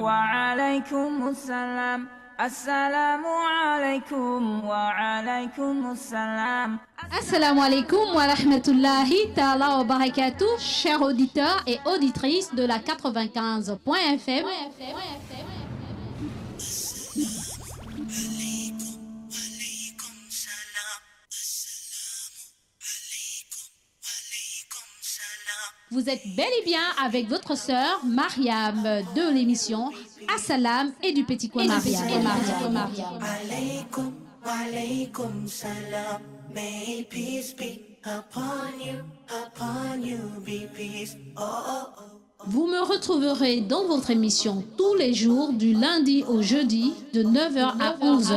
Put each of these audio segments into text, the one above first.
وعليكم السلام السلام عليكم وعليكم السلام. Assalamu alaikum wa rahmatullahi ta'ala wa barakatuh, chers auditeurs et auditrices de la 95.fm. Vous êtes bel et bien avec votre sœur Mariam de l'émission Assalam et du Petit Coin Mariam. Alaykum wa alaykum salam. May peace be upon you be peace. Oh, oh, oh. Vous me retrouverez dans votre émission tous les jours du lundi au jeudi de 9h à 11h.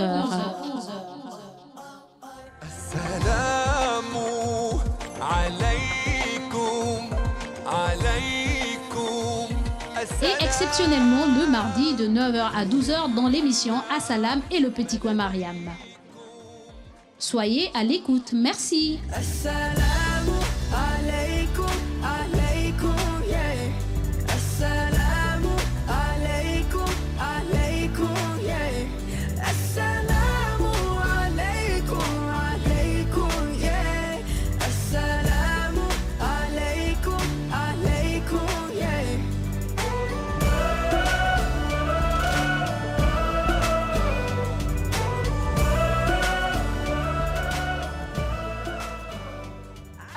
Et exceptionnellement le mardi de 9h à 12h dans l'émission Assalam et le Petit Coin Mariam. Soyez à l'écoute, merci. Assalamu alaykum, alaykum, yeah. Assalamu alaykum, alaykum, yeah. Assalamu alaykum, alaykum, yeah. Assalamu alaykum, alaykum, yeah.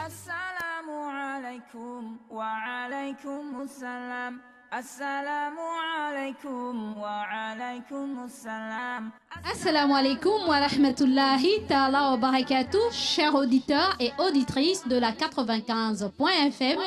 السلام عليكم وعليكم السلام السلام عليكم وعليكم السلام. Assalamu alaikum wa rahmatullahi ta'ala wa barakatuh, chers auditeurs et auditrices de la 95.fm.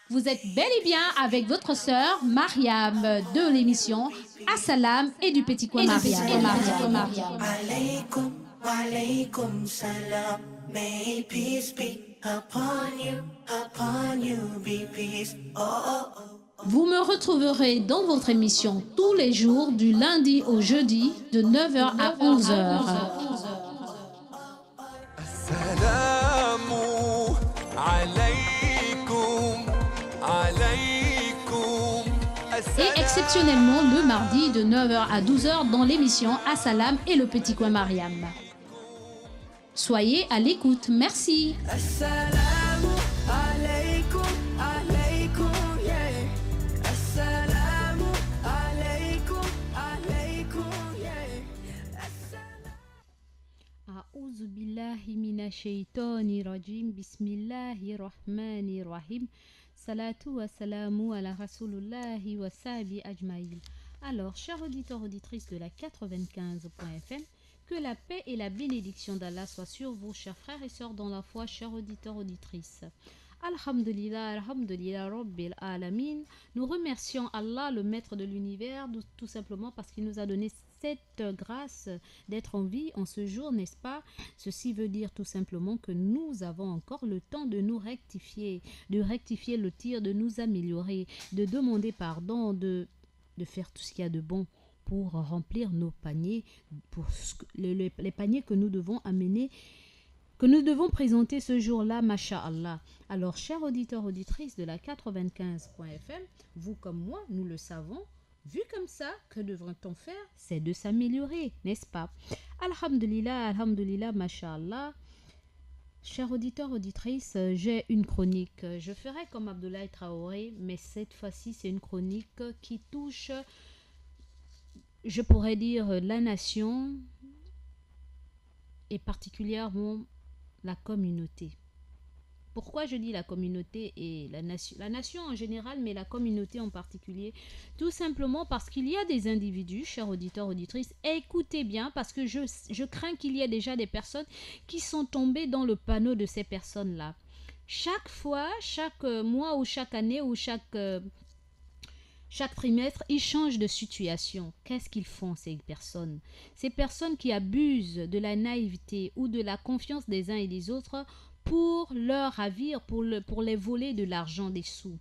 Vous êtes bel et bien avec votre sœur Mariam de l'émission Assalam et du Petit Coin Mariam. Alaykum wa alaykum salam. May peace be upon you be peace. Oh, oh, oh. Vous me retrouverez dans votre émission tous les jours du lundi au jeudi de 9h à 11h. Et exceptionnellement le mardi de 9h à 12h dans l'émission Assalam et le Petit Coin Mariam. Soyez à l'écoute, merci. Assalamu alaykum, alaykum, yeah. Assalamu alaykum, alaykum, yeah. A'udhu billahi minash shaitani rajim. Bismillahir rahmanir rahim. Salatu wa salamu ala rasulullahi wa sahbi ajmaïl. Alors, chers auditeurs, auditrices de la 95.fm, que la paix et la bénédiction d'Allah soient sur vous, chers frères et sœurs dans la foi, chers auditeurs, auditrices. Alhamdulillah, alhamdulillah, rabbil alamin. Nous remercions Allah, le maître de l'univers, tout simplement parce qu'il nous a donné cette grâce d'être en vie en ce jour, n'est-ce pas? Ceci veut dire tout simplement que nous avons encore le temps de nous rectifier, de rectifier le tir, de nous améliorer, de demander pardon, de faire tout ce qu'il y a de bon pour remplir nos paniers, pour les paniers que nous devons amener, que nous devons présenter ce jour-là, masha'Allah. Alors, chers auditeurs, auditrices de la 95.fm, vous comme moi, nous le savons, vu comme ça, que devrait-on faire? C'est de s'améliorer, n'est-ce pas? Alhamdulillah, alhamdulillah, masha'Allah. Chers auditeurs, auditrices, j'ai une chronique. Je ferai comme Abdoulaye Traoré, mais cette fois-ci, c'est une chronique qui touche, je pourrais dire, la nation et particulièrement la communauté. Pourquoi je dis la communauté et la nation en général, mais la communauté en particulier? Tout simplement parce qu'il y a des individus, chers auditeurs, auditrices, écoutez bien, parce que je crains qu'il y ait déjà des personnes qui sont tombées dans le panneau de ces personnes-là. Chaque fois, chaque mois ou chaque année ou chaque trimestre, ils changent de situation. Qu'est-ce qu'ils font, ces personnes? Ces personnes qui abusent de la naïveté ou de la confiance des uns et des autres pour leur ravir, pour les voler de l'argent, des sous.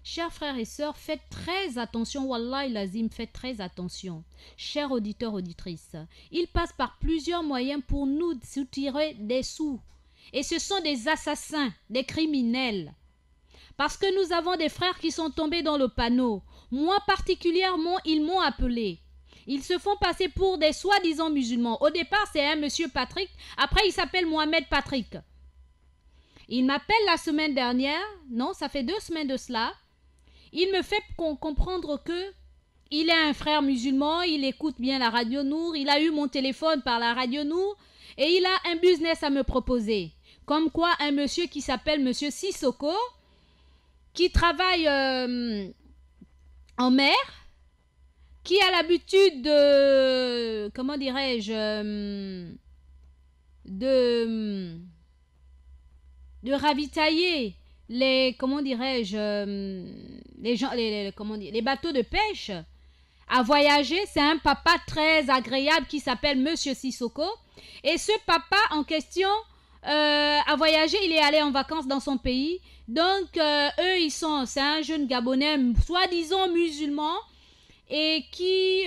Chers frères et sœurs, faites très attention, Wallahi lazim, faites très attention. Chers auditeurs, auditrices, ils passent par plusieurs moyens pour nous soutirer des sous. Et ce sont des assassins, des criminels. Parce que nous avons des frères qui sont tombés dans le panneau. Moi particulièrement, ils m'ont appelé. Ils se font passer pour des soi-disant musulmans. Au départ, c'est un monsieur Patrick. Après, il s'appelle Mohamed Patrick. Il m'appelle la semaine dernière. Non, ça fait 2 semaines de cela. Il me fait comprendre que il est un frère musulman. Il écoute bien la Radio Nour. Il a eu mon téléphone par la Radio Nour. Et il a un business à me proposer. Comme quoi, un monsieur qui s'appelle Monsieur Sissoko, qui travaille en mer, qui a l'habitude de, comment dirais-je, de ravitailler les, comment dirais-je, les gens, les bateaux de pêche, à voyager. C'est un papa très agréable qui s'appelle Monsieur Sissoko. Et ce papa en question a voyagé, il est allé en vacances dans son pays. Donc, c'est un jeune Gabonais, soi-disant musulman, et qui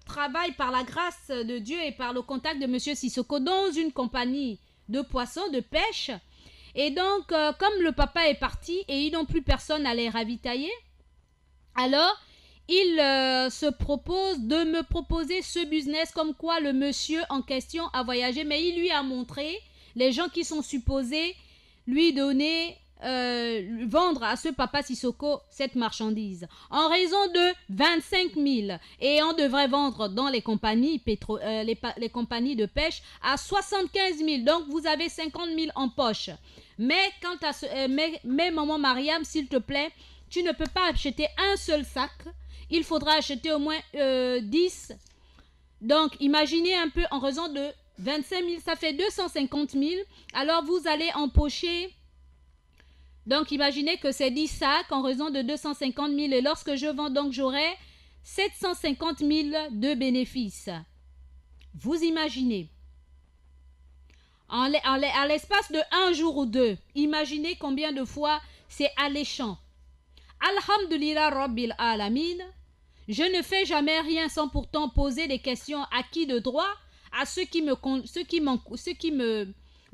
travaille par la grâce de Dieu et par le contact de Monsieur Sissoko dans une compagnie de poissons, de pêche. Et donc, comme le papa est parti et ils n'ont plus personne à les ravitailler, alors il se propose de me proposer ce business, comme quoi le monsieur en question a voyagé, mais il lui a montré les gens qui sont supposés lui donner, vendre à ce papa Sissoko cette marchandise. En raison de 25 000, et on devrait vendre dans les compagnies, les compagnies de pêche à 75 000. Donc vous avez 50 000 en poche. Mais quant à mais maman Mariam, s'il te plaît, tu ne peux pas acheter un seul sac. Il faudra acheter au moins 10. Donc, imaginez un peu, en raison de 25 000, ça fait 250 000. Alors, vous allez empocher. Donc, imaginez que c'est 10 sacs en raison de 250 000. Et lorsque je vends, donc, j'aurai 750 000 de bénéfices. Vous imaginez. À l'espace de 1 jour ou 2, imaginez combien de fois c'est alléchant. Alhamdulillah Rabbil Alamin. Je ne fais jamais rien sans pourtant poser des questions à qui de droit, à ceux qui me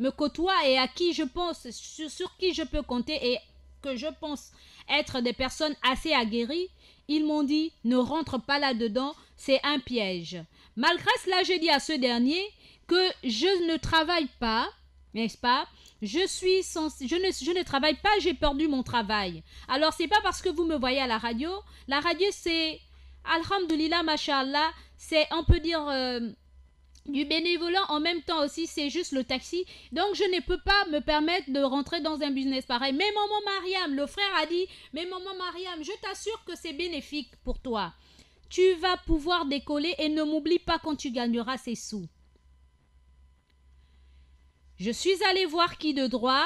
côtoient et à qui je pense, sur qui je peux compter et que je pense être des personnes assez aguerries. Ils m'ont dit, ne rentre pas là-dedans, c'est un piège. Malgré cela, je dis à ce dernier que je ne travaille pas, n'est-ce pas? Je ne travaille pas, j'ai perdu mon travail. Alors, c'est pas parce que vous me voyez à la radio. La radio, c'est, alhamdulillah, mashallah, c'est, on peut dire, du bénévolat. En même temps aussi, c'est juste le taxi. Donc, je ne peux pas me permettre de rentrer dans un business pareil. Mais maman Mariam, le frère a dit, mais maman Mariam, je t'assure que c'est bénéfique pour toi. Tu vas pouvoir décoller et ne m'oublie pas quand tu gagneras ces sous. Je suis allée voir qui de droit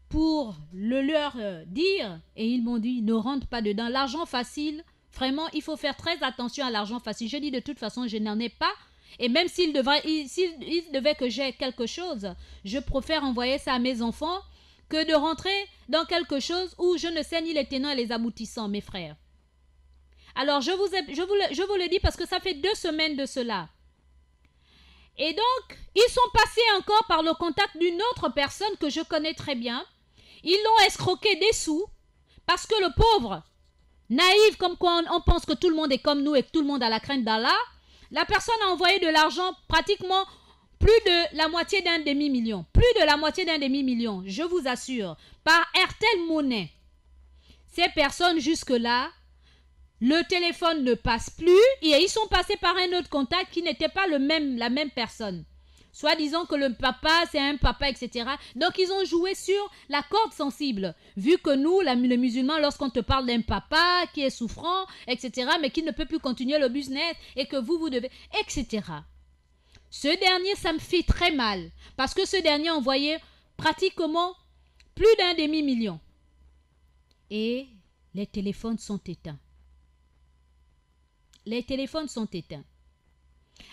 pour leur dire et ils m'ont dit ne rentre pas dedans. L'argent facile, vraiment, il faut faire très attention à l'argent facile. Je dis de toute façon, je n'en ai pas. Et même s'il devait que j'ai quelque chose, je préfère envoyer ça à mes enfants que de rentrer dans quelque chose où je ne sais ni les tenants et les aboutissants, mes frères. Alors, je vous le dis parce que ça fait 2 semaines de cela. Et donc, ils sont passés encore par le contact d'une autre personne que je connais très bien. Ils l'ont escroqué des sous parce que le pauvre, naïf comme quoi on pense que tout le monde est comme nous et que tout le monde a la crainte d'Allah, la personne a envoyé de l'argent pratiquement plus de la moitié d'un demi-million. Plus de la moitié d'un demi-million, je vous assure, par Airtel Money. Ces personnes jusque-là, le téléphone ne passe plus et ils sont passés par un autre contact qui n'était pas la même personne. Soit disant que le papa, c'est un papa, etc. Donc, ils ont joué sur la corde sensible. Vu que nous, les musulmans, lorsqu'on te parle d'un papa qui est souffrant, etc., mais qui ne peut plus continuer le business et que vous devez, etc. Ce dernier, ça me fait très mal. Parce que ce dernier a envoyé pratiquement plus d'un demi-million. Et les téléphones sont éteints. Les téléphones sont éteints.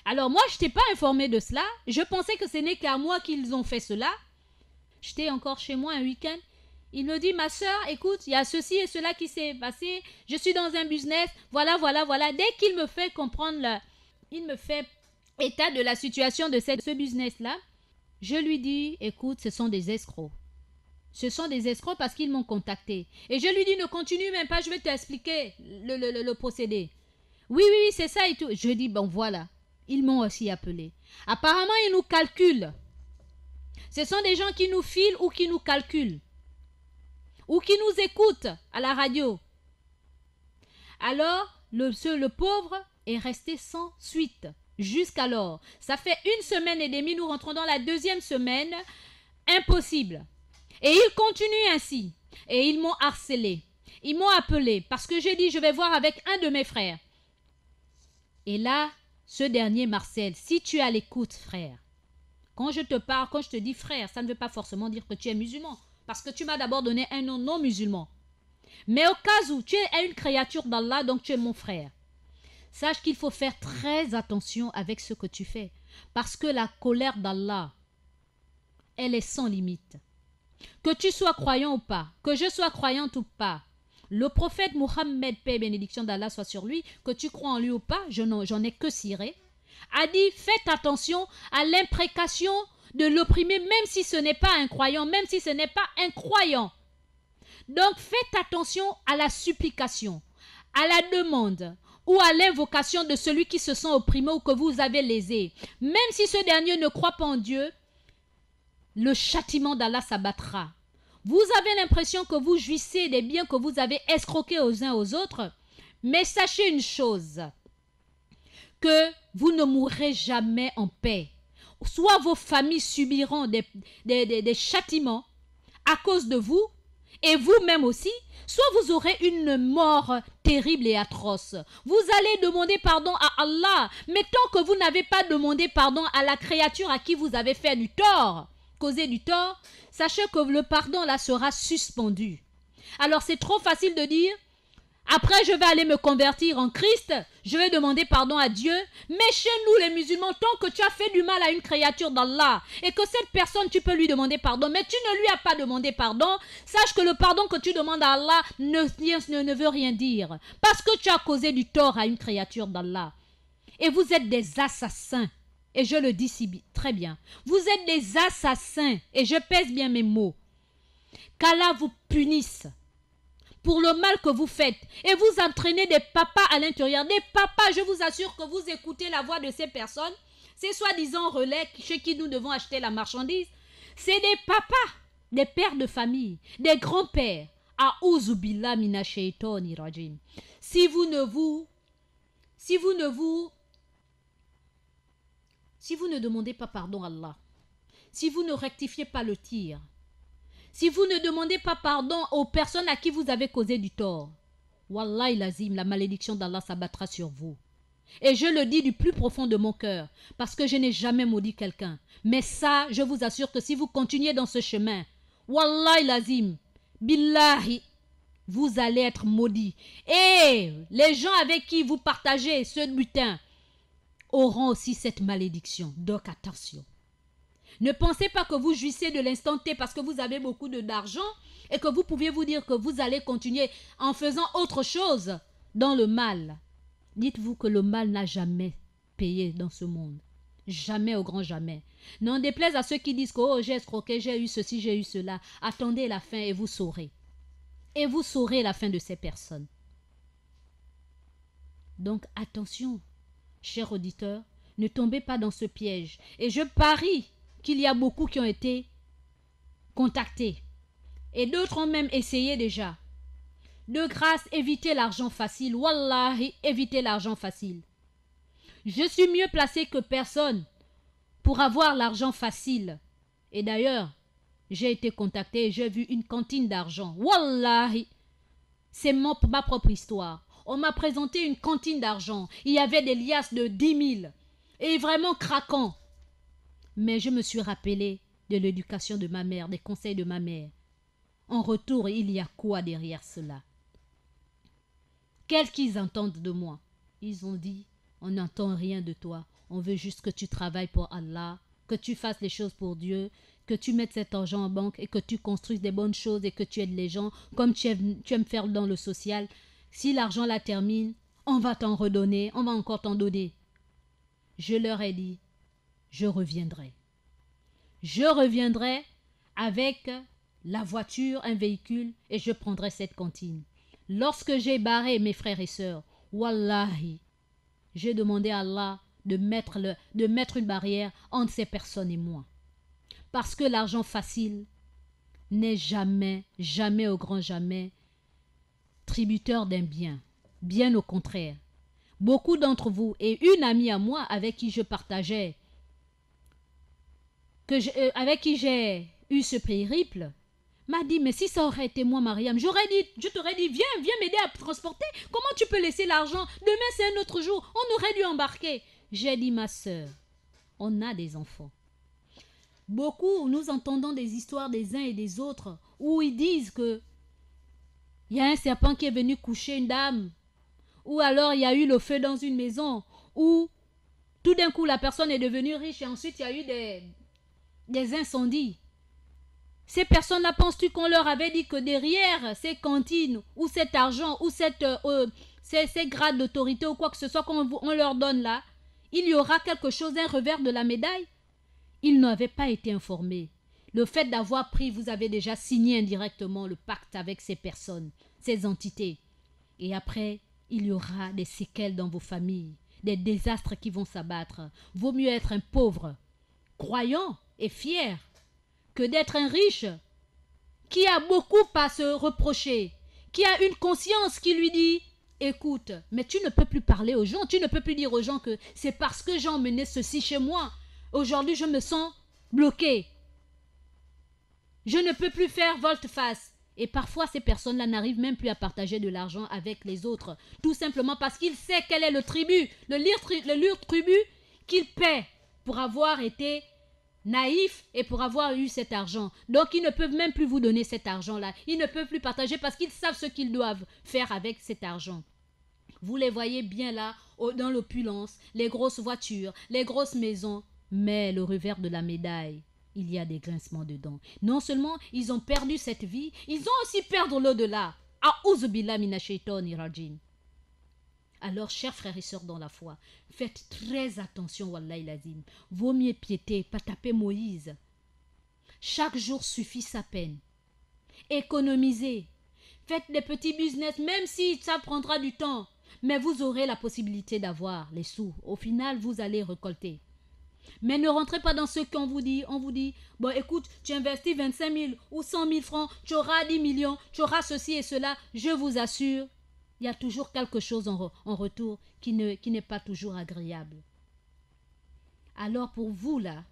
Alors moi, je n'étais pas informée de cela. Je pensais que ce n'est qu'à moi qu'ils ont fait cela. J'étais encore chez moi un week-end. Il me dit, ma soeur, écoute, il y a ceci et cela qui s'est passé. Je suis dans un business. Voilà. Dès qu'il me fait comprendre, il me fait état de la situation de ce business-là. Je lui dis, écoute, ce sont des escrocs. Ce sont des escrocs parce qu'ils m'ont contacté. Et je lui dis, ne continue même pas, je vais t'expliquer le procédé. Oui, c'est ça et tout. Je dis, bon voilà, ils m'ont aussi appelé. Apparemment, ils nous calculent. Ce sont des gens qui nous filent ou qui nous calculent. Ou qui nous écoutent à la radio. Alors, le pauvre est resté sans suite. Jusqu'alors, ça fait 1 semaine et demie, nous rentrons dans la 2e semaine. Impossible. Et ils continuent ainsi. Et ils m'ont harcelé. Ils m'ont appelé parce que j'ai dit je vais voir avec un de mes frères. Et là, ce dernier Marcel, si tu es à l'écoute, frère, quand je te parle, quand je te dis frère, ça ne veut pas forcément dire que tu es musulman. Parce que tu m'as d'abord donné un nom non musulman. Mais au cas où tu es une créature d'Allah, donc tu es mon frère. Sache qu'il faut faire très attention avec ce que tu fais. Parce que la colère d'Allah, elle est sans limite. Que tu sois croyant ou pas, que je sois croyante ou pas, le prophète Mohammed, paix et bénédiction d'Allah soit sur lui, que tu crois en lui ou pas, j'en ai que ciré, a dit faites attention à l'imprécation de l'opprimé, même si ce n'est pas un croyant, même si ce n'est pas un croyant. Donc faites attention à la supplication, à la demande ou à l'invocation de celui qui se sent opprimé ou que vous avez lésé. Même si ce dernier ne croit pas en Dieu, le châtiment d'Allah s'abattra. Vous avez l'impression que vous jouissez des biens que vous avez escroqués aux uns aux autres, mais sachez une chose, que vous ne mourrez jamais en paix. Soit vos familles subiront des châtiments à cause de vous, et vous-même aussi, soit vous aurez une mort terrible et atroce. Vous allez demander pardon à Allah, mais tant que vous n'avez pas demandé pardon à la créature à qui vous avez fait du tort, causé du tort, sachez que le pardon là sera suspendu. Alors c'est trop facile de dire, après je vais aller me convertir en Christ, je vais demander pardon à Dieu, mais chez nous les musulmans, tant que tu as fait du mal à une créature d'Allah, et que cette personne tu peux lui demander pardon, mais tu ne lui as pas demandé pardon, sache que le pardon que tu demandes à Allah ne veut rien dire, parce que tu as causé du tort à une créature d'Allah. Et vous êtes des assassins. Et je le dis si très bien. Vous êtes des assassins. Et je pèse bien mes mots. Qu'Allah vous punisse pour le mal que vous faites. Et vous entraînez des papas à l'intérieur. Des papas, je vous assure que vous écoutez la voix de ces personnes. Ces soi-disant relais chez qui nous devons acheter la marchandise. C'est des papas, des pères de famille, des grands-pères. A'ouzou billah mina shaytani rajim. Si vous ne demandez pas pardon à Allah, si vous ne rectifiez pas le tir, si vous ne demandez pas pardon aux personnes à qui vous avez causé du tort, Wallahi lazim, la malédiction d'Allah s'abattra sur vous. Et je le dis du plus profond de mon cœur, parce que je n'ai jamais maudit quelqu'un. Mais ça, je vous assure que si vous continuez dans ce chemin, Wallahi lazim, billahi, vous allez être maudits. Et les gens avec qui vous partagez ce butin auront aussi cette malédiction. Donc attention. Ne pensez pas que vous jouissez de l'instant T parce que vous avez beaucoup d'argent et que vous pouviez vous dire que vous allez continuer en faisant autre chose dans le mal. Dites-vous que le mal n'a jamais payé dans ce monde. Jamais, au grand jamais. N'en déplaise à ceux qui disent que oh, j'ai escroqué, j'ai eu ceci, j'ai eu cela. Attendez la fin et vous saurez. Et vous saurez la fin de ces personnes. Donc attention, chers auditeurs, ne tombez pas dans ce piège. Et je parie qu'il y a beaucoup qui ont été contactés. Et d'autres ont même essayé déjà. De grâce, évitez l'argent facile. Wallahi, évitez l'argent facile. Je suis mieux placé que personne pour avoir l'argent facile. Et d'ailleurs, j'ai été contacté et j'ai vu une cantine d'argent. Wallahi, c'est ma propre histoire. On m'a présenté une cantine d'argent. Il y avait des liasses de 10 000. Et vraiment craquant. Mais je me suis rappelé de l'éducation de ma mère, des conseils de ma mère. En retour, il y a quoi derrière cela? Qu'est-ce qu'ils entendent de moi? Ils ont dit, on n'entend rien de toi. On veut juste que tu travailles pour Allah que tu fasses les choses pour Dieu, que tu mettes cet argent en banque et que tu construises des bonnes choses et que tu aides les gens comme tu aimes faire dans le social. Si l'argent la termine, on va t'en redonner, on va encore t'en donner. Je leur ai dit, je reviendrai. Je reviendrai avec la voiture, un véhicule et je prendrai cette cantine. Lorsque j'ai barré mes frères et sœurs, wallahi, j'ai demandé à Allah de mettre une barrière entre ces personnes et moi. Parce que l'argent facile n'est jamais, jamais au grand jamais tributaire d'un bien. Bien au contraire. Beaucoup d'entre vous et une amie à moi avec qui je partageais, avec qui j'ai eu ce périple, m'a dit, mais si ça aurait été moi, Mariam, je t'aurais dit, viens m'aider à transporter. Comment tu peux laisser l'argent? Demain, c'est un autre jour. On aurait dû embarquer. J'ai dit, ma sœur, on a des enfants. Beaucoup, nous entendons des histoires des uns et des autres où ils disent que il y a un serpent qui est venu coucher une dame, ou alors il y a eu le feu dans une maison, ou tout d'un coup la personne est devenue riche et ensuite il y a eu des incendies. Ces personnes-là, penses-tu qu'on leur avait dit que derrière ces cantines, ou cet argent, ou ces grades d'autorité, ou quoi que ce soit qu'on leur donne là, il y aura quelque chose, un revers de la médaille? Ils n'avaient pas été informés. Le fait d'avoir pris, vous avez déjà signé indirectement le pacte avec ces personnes, ces entités. Et après, il y aura des séquelles dans vos familles, des désastres qui vont s'abattre. Vaut mieux être un pauvre, croyant et fier, que d'être un riche qui a beaucoup à se reprocher, qui a une conscience qui lui dit « Écoute, mais tu ne peux plus parler aux gens, tu ne peux plus dire aux gens que c'est parce que j'ai emmené ceci chez moi. Aujourd'hui, je me sens bloqué. Je ne peux plus faire volte-face. » Et parfois, ces personnes-là n'arrivent même plus à partager de l'argent avec les autres, tout simplement parce qu'ils savent quel est le tribut, le lourd tribut qu'ils paient pour avoir été naïfs et pour avoir eu cet argent. Donc, ils ne peuvent même plus vous donner cet argent-là. Ils ne peuvent plus partager parce qu'ils savent ce qu'ils doivent faire avec cet argent. Vous les voyez bien là, dans l'opulence, les grosses voitures, les grosses maisons. Mais le revers de la médaille, il y a des grincements dedans. Non seulement ils ont perdu cette vie, ils ont aussi perdu l'au-delà. A'ouzoubillah minash shaitani rajim. Alors, chers frères et sœurs dans la foi, faites très attention, wallahi lazim. Vaut mieux piéter, pas taper Moïse. Chaque jour suffit sa peine. Économisez. Faites des petits business, même si ça prendra du temps. Mais vous aurez la possibilité d'avoir les sous. Au final, vous allez récolter. Mais ne rentrez pas dans ce qu'on vous dit. On vous dit, bon écoute, tu investis 25 000 ou 100 000 francs, tu auras 10 millions, tu auras ceci et cela. Je vous assure, il y a toujours quelque chose en retour qui n'est pas toujours agréable. Alors pour vous là,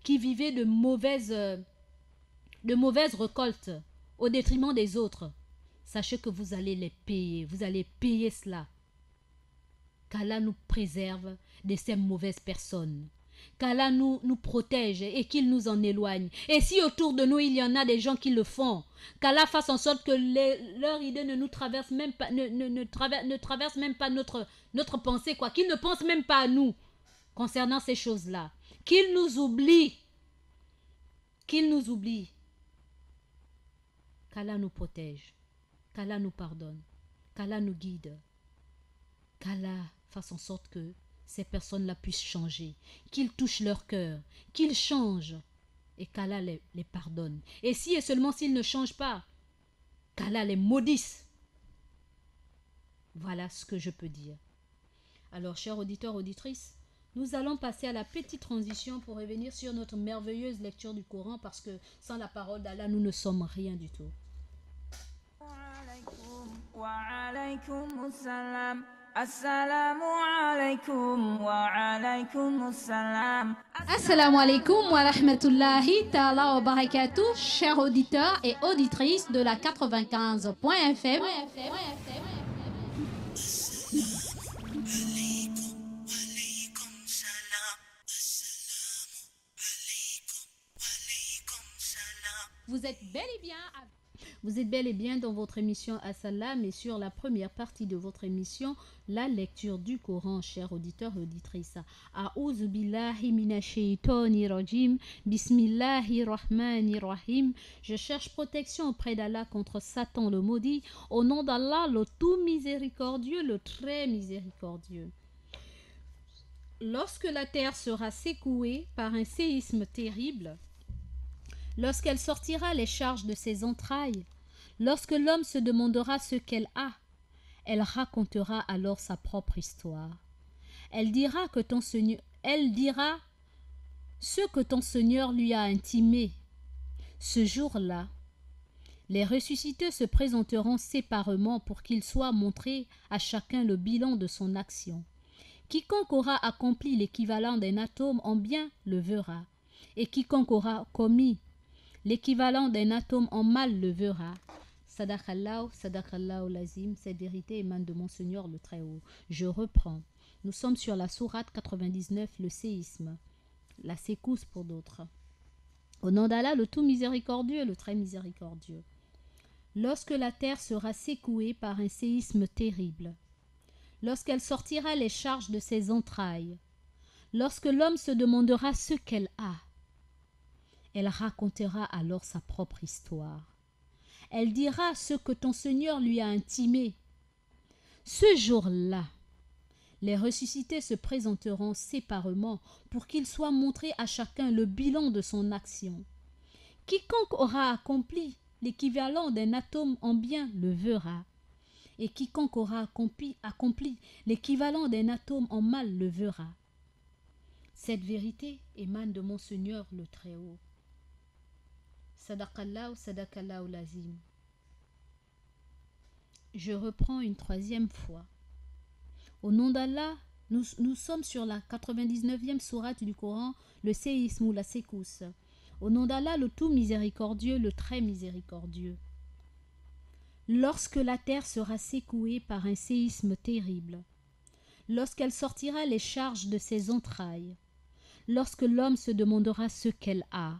qui vivez de mauvaises récoltes au détriment des autres, sachez que vous allez les payer. Vous allez payer cela. Qu'Allah nous préserve de ces mauvaises personnes. Qu'Allah nous protège et qu'il nous en éloigne. Et si autour de nous il y en a des gens qui le font, qu'Allah fasse en sorte que leur idée ne nous traverse même pas, ne traverse même pas notre pensée, quoi. Qu'ils ne pensent même pas à nous concernant ces choses-là. Qu'ils nous oublient. Qu'ils nous oublient. Qu'Allah nous protège. Qu'Allah nous pardonne. Qu'Allah nous guide. Qu'Allah fasse en sorte que ces personnes-là puissent changer, qu'ils touchent leur cœur, qu'ils changent et qu'Allah les pardonne. Et si et seulement s'ils ne changent pas, qu'Allah les maudisse. Voilà ce que je peux dire. Alors, chers auditeurs, auditrices, nous allons passer à la petite transition pour revenir sur notre merveilleuse lecture du Coran parce que sans la parole d'Allah, nous ne sommes rien du tout. Wa alaykum salam. Assalamu alaikum wa alaikum salam. Assalamu alaikum wa rahmatullahi ta'ala wa barakatuh, chers auditeurs et auditrices de la 95.fm. Vous êtes bel et bien dans votre émission Assalam et sur la première partie de votre émission, La lecture du Coran, chers auditeurs et auditrices. A'udhu billahi minash shaitanir rajim. Bismillahir rahmanir rahim. Je cherche protection auprès d'Allah contre Satan le maudit. Au nom d'Allah, le tout miséricordieux, le très miséricordieux. Lorsque la terre sera secouée par un séisme terrible, lorsqu'elle sortira les charges de ses entrailles, lorsque l'homme se demandera ce qu'elle a, elle racontera alors sa propre histoire. Elle dira ce que ton Seigneur lui a intimé. Ce jour-là, les ressuscités se présenteront séparément pour qu'il soit montré à chacun le bilan de son action. Quiconque aura accompli l'équivalent d'un atome en bien le verra, et quiconque aura commis l'équivalent d'un atome en mal le verra. Sadakallahu lazim, cette vérité émane de mon Seigneur le Très-Haut. Je reprends. Nous sommes sur la sourate 99, le séisme, la secousse pour d'autres. Au nom d'Allah, le tout miséricordieux, le très miséricordieux. Lorsque la terre sera secouée par un séisme terrible, lorsqu'elle sortira les charges de ses entrailles, lorsque l'homme se demandera ce qu'elle a, elle racontera alors sa propre histoire. Elle dira ce que ton Seigneur lui a intimé. Ce jour-là, les ressuscités se présenteront séparément pour qu'il soit montré à chacun le bilan de son action. Quiconque aura accompli l'équivalent d'un atome en bien le verra, et quiconque aura accompli l'équivalent d'un atome en mal le verra. Cette vérité émane de mon Seigneur le Très-Haut. Sadakallahu lazim. Je reprends une troisième fois. Au nom d'Allah, nous sommes sur la 99e sourate du Coran, le séisme ou la secousse. Au nom d'Allah, le tout miséricordieux, le très miséricordieux. Lorsque la terre sera secouée par un séisme terrible, lorsqu'elle sortira les charges de ses entrailles, lorsque l'homme se demandera ce qu'elle a,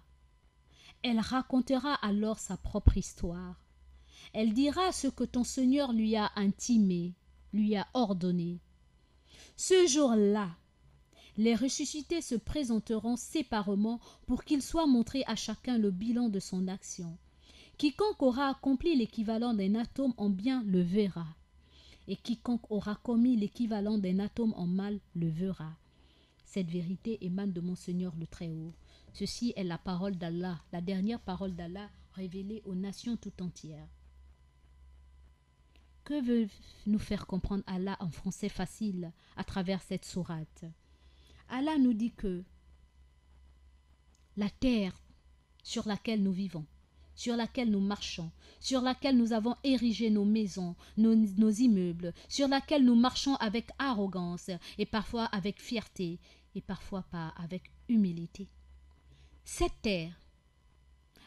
elle racontera alors sa propre histoire. Elle dira ce que ton Seigneur lui a intimé, lui a ordonné. Ce jour-là, les ressuscités se présenteront séparément pour qu'il soit montré à chacun le bilan de son action. Quiconque aura accompli l'équivalent d'un atome en bien le verra, et quiconque aura commis l'équivalent d'un atome en mal le verra. Cette vérité émane de mon Seigneur le Très-Haut. Ceci est la parole d'Allah, la dernière parole d'Allah révélée aux nations tout entières. Que veut nous faire comprendre Allah en français facile à travers cette sourate? Allah nous dit que la terre sur laquelle nous vivons, sur laquelle nous marchons, sur laquelle nous avons érigé nos maisons, nos immeubles, sur laquelle nous marchons avec arrogance et parfois avec fierté et parfois pas avec humilité. Cette terre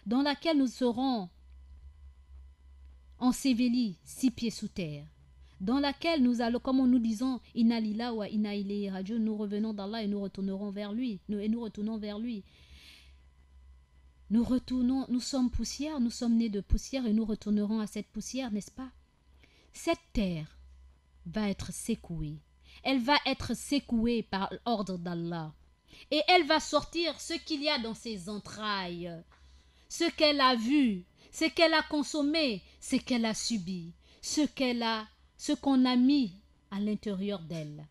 dans laquelle nous serons ensevelis 6 pieds sous terre, dans laquelle nous allons, comme nous disons, Inna lillahi wa inna ilayhi rajiun, nous revenons d'Allah et nous retournerons vers lui, nous retournons vers lui. Nous sommes poussière, nous sommes nés de poussière et nous retournerons à cette poussière, n'est-ce pas? Cette terre va être secouée. Elle va être secouée par l'ordre d'Allah. Et elle va sortir ce qu'il y a dans ses entrailles, ce qu'elle a vu, ce qu'elle a consommé, ce qu'elle a subi, ce qu'on a mis à l'intérieur d'elle.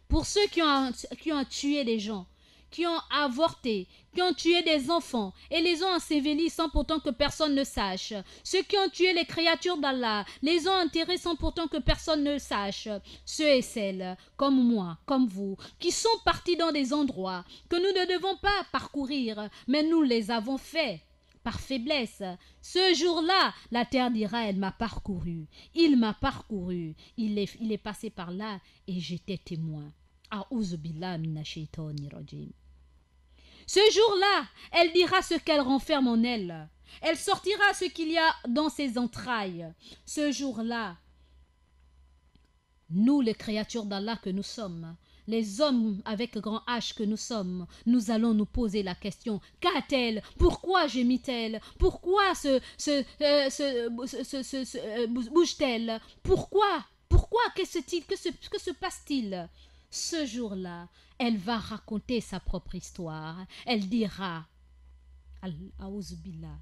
Pour ceux qui ont tué des gens, qui ont avorté, qui ont tué des enfants et les ont ensevelis sans pourtant que personne ne sache. Ceux qui ont tué les créatures d'Allah, les ont enterrés sans pourtant que personne ne sache. Ceux et celles, comme moi, comme vous, qui sont partis dans des endroits que nous ne devons pas parcourir, mais nous les avons faits par faiblesse. Ce jour-là, la terre dira, elle m'a parcouru, il m'a parcouru, il est passé par là et j'étais témoin. A'udhu billahi minash shaitanir rajim. Ce jour-là, elle dira ce qu'elle renferme en elle. Elle sortira ce qu'il y a dans ses entrailles. Ce jour-là, nous, les créatures d'Allah que nous sommes, les hommes avec grand H que nous sommes, nous allons nous poser la question: qu'a-t-elle? Pourquoi gémit-elle? Pourquoi bouge-t-elle? Pourquoi Pourquoi? Que se passe-t-il? Ce jour-là, elle va raconter sa propre histoire. Elle dira, Aouzubillah,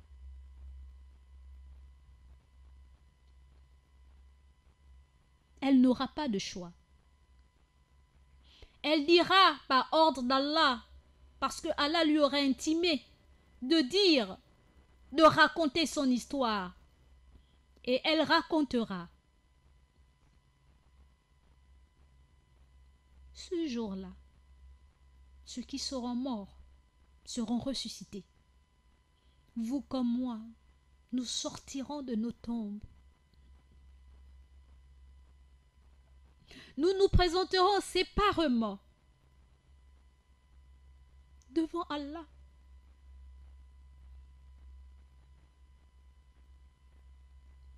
elle n'aura pas de choix. Elle dira par ordre d'Allah, parce que Allah lui aurait intimé de dire, de raconter son histoire. Et elle racontera. Ce jour-là, ceux qui seront morts seront ressuscités. Vous comme moi, nous sortirons de nos tombes. Nous nous présenterons séparément devant Allah.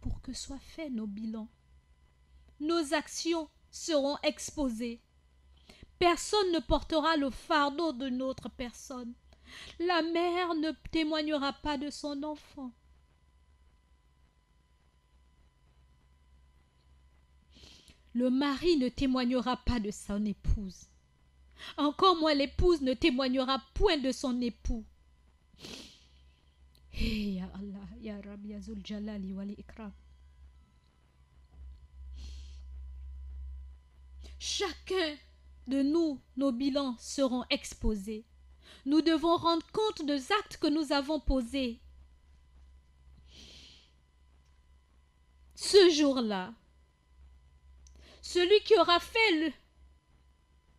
Pour que soient faits nos bilans. Nos actions seront exposées. Personne ne portera le fardeau de notre personne. La mère ne témoignera pas de son enfant. Le mari ne témoignera pas de son épouse. Encore moins l'épouse ne témoignera point de son époux. Hey, ya Allah, ya Rabbi, ya Zul Jalali wal Ikram. Chacun de nous, nos bilans seront exposés. Nous devons rendre compte des actes que nous avons posés. Ce jour-là, celui qui aura fait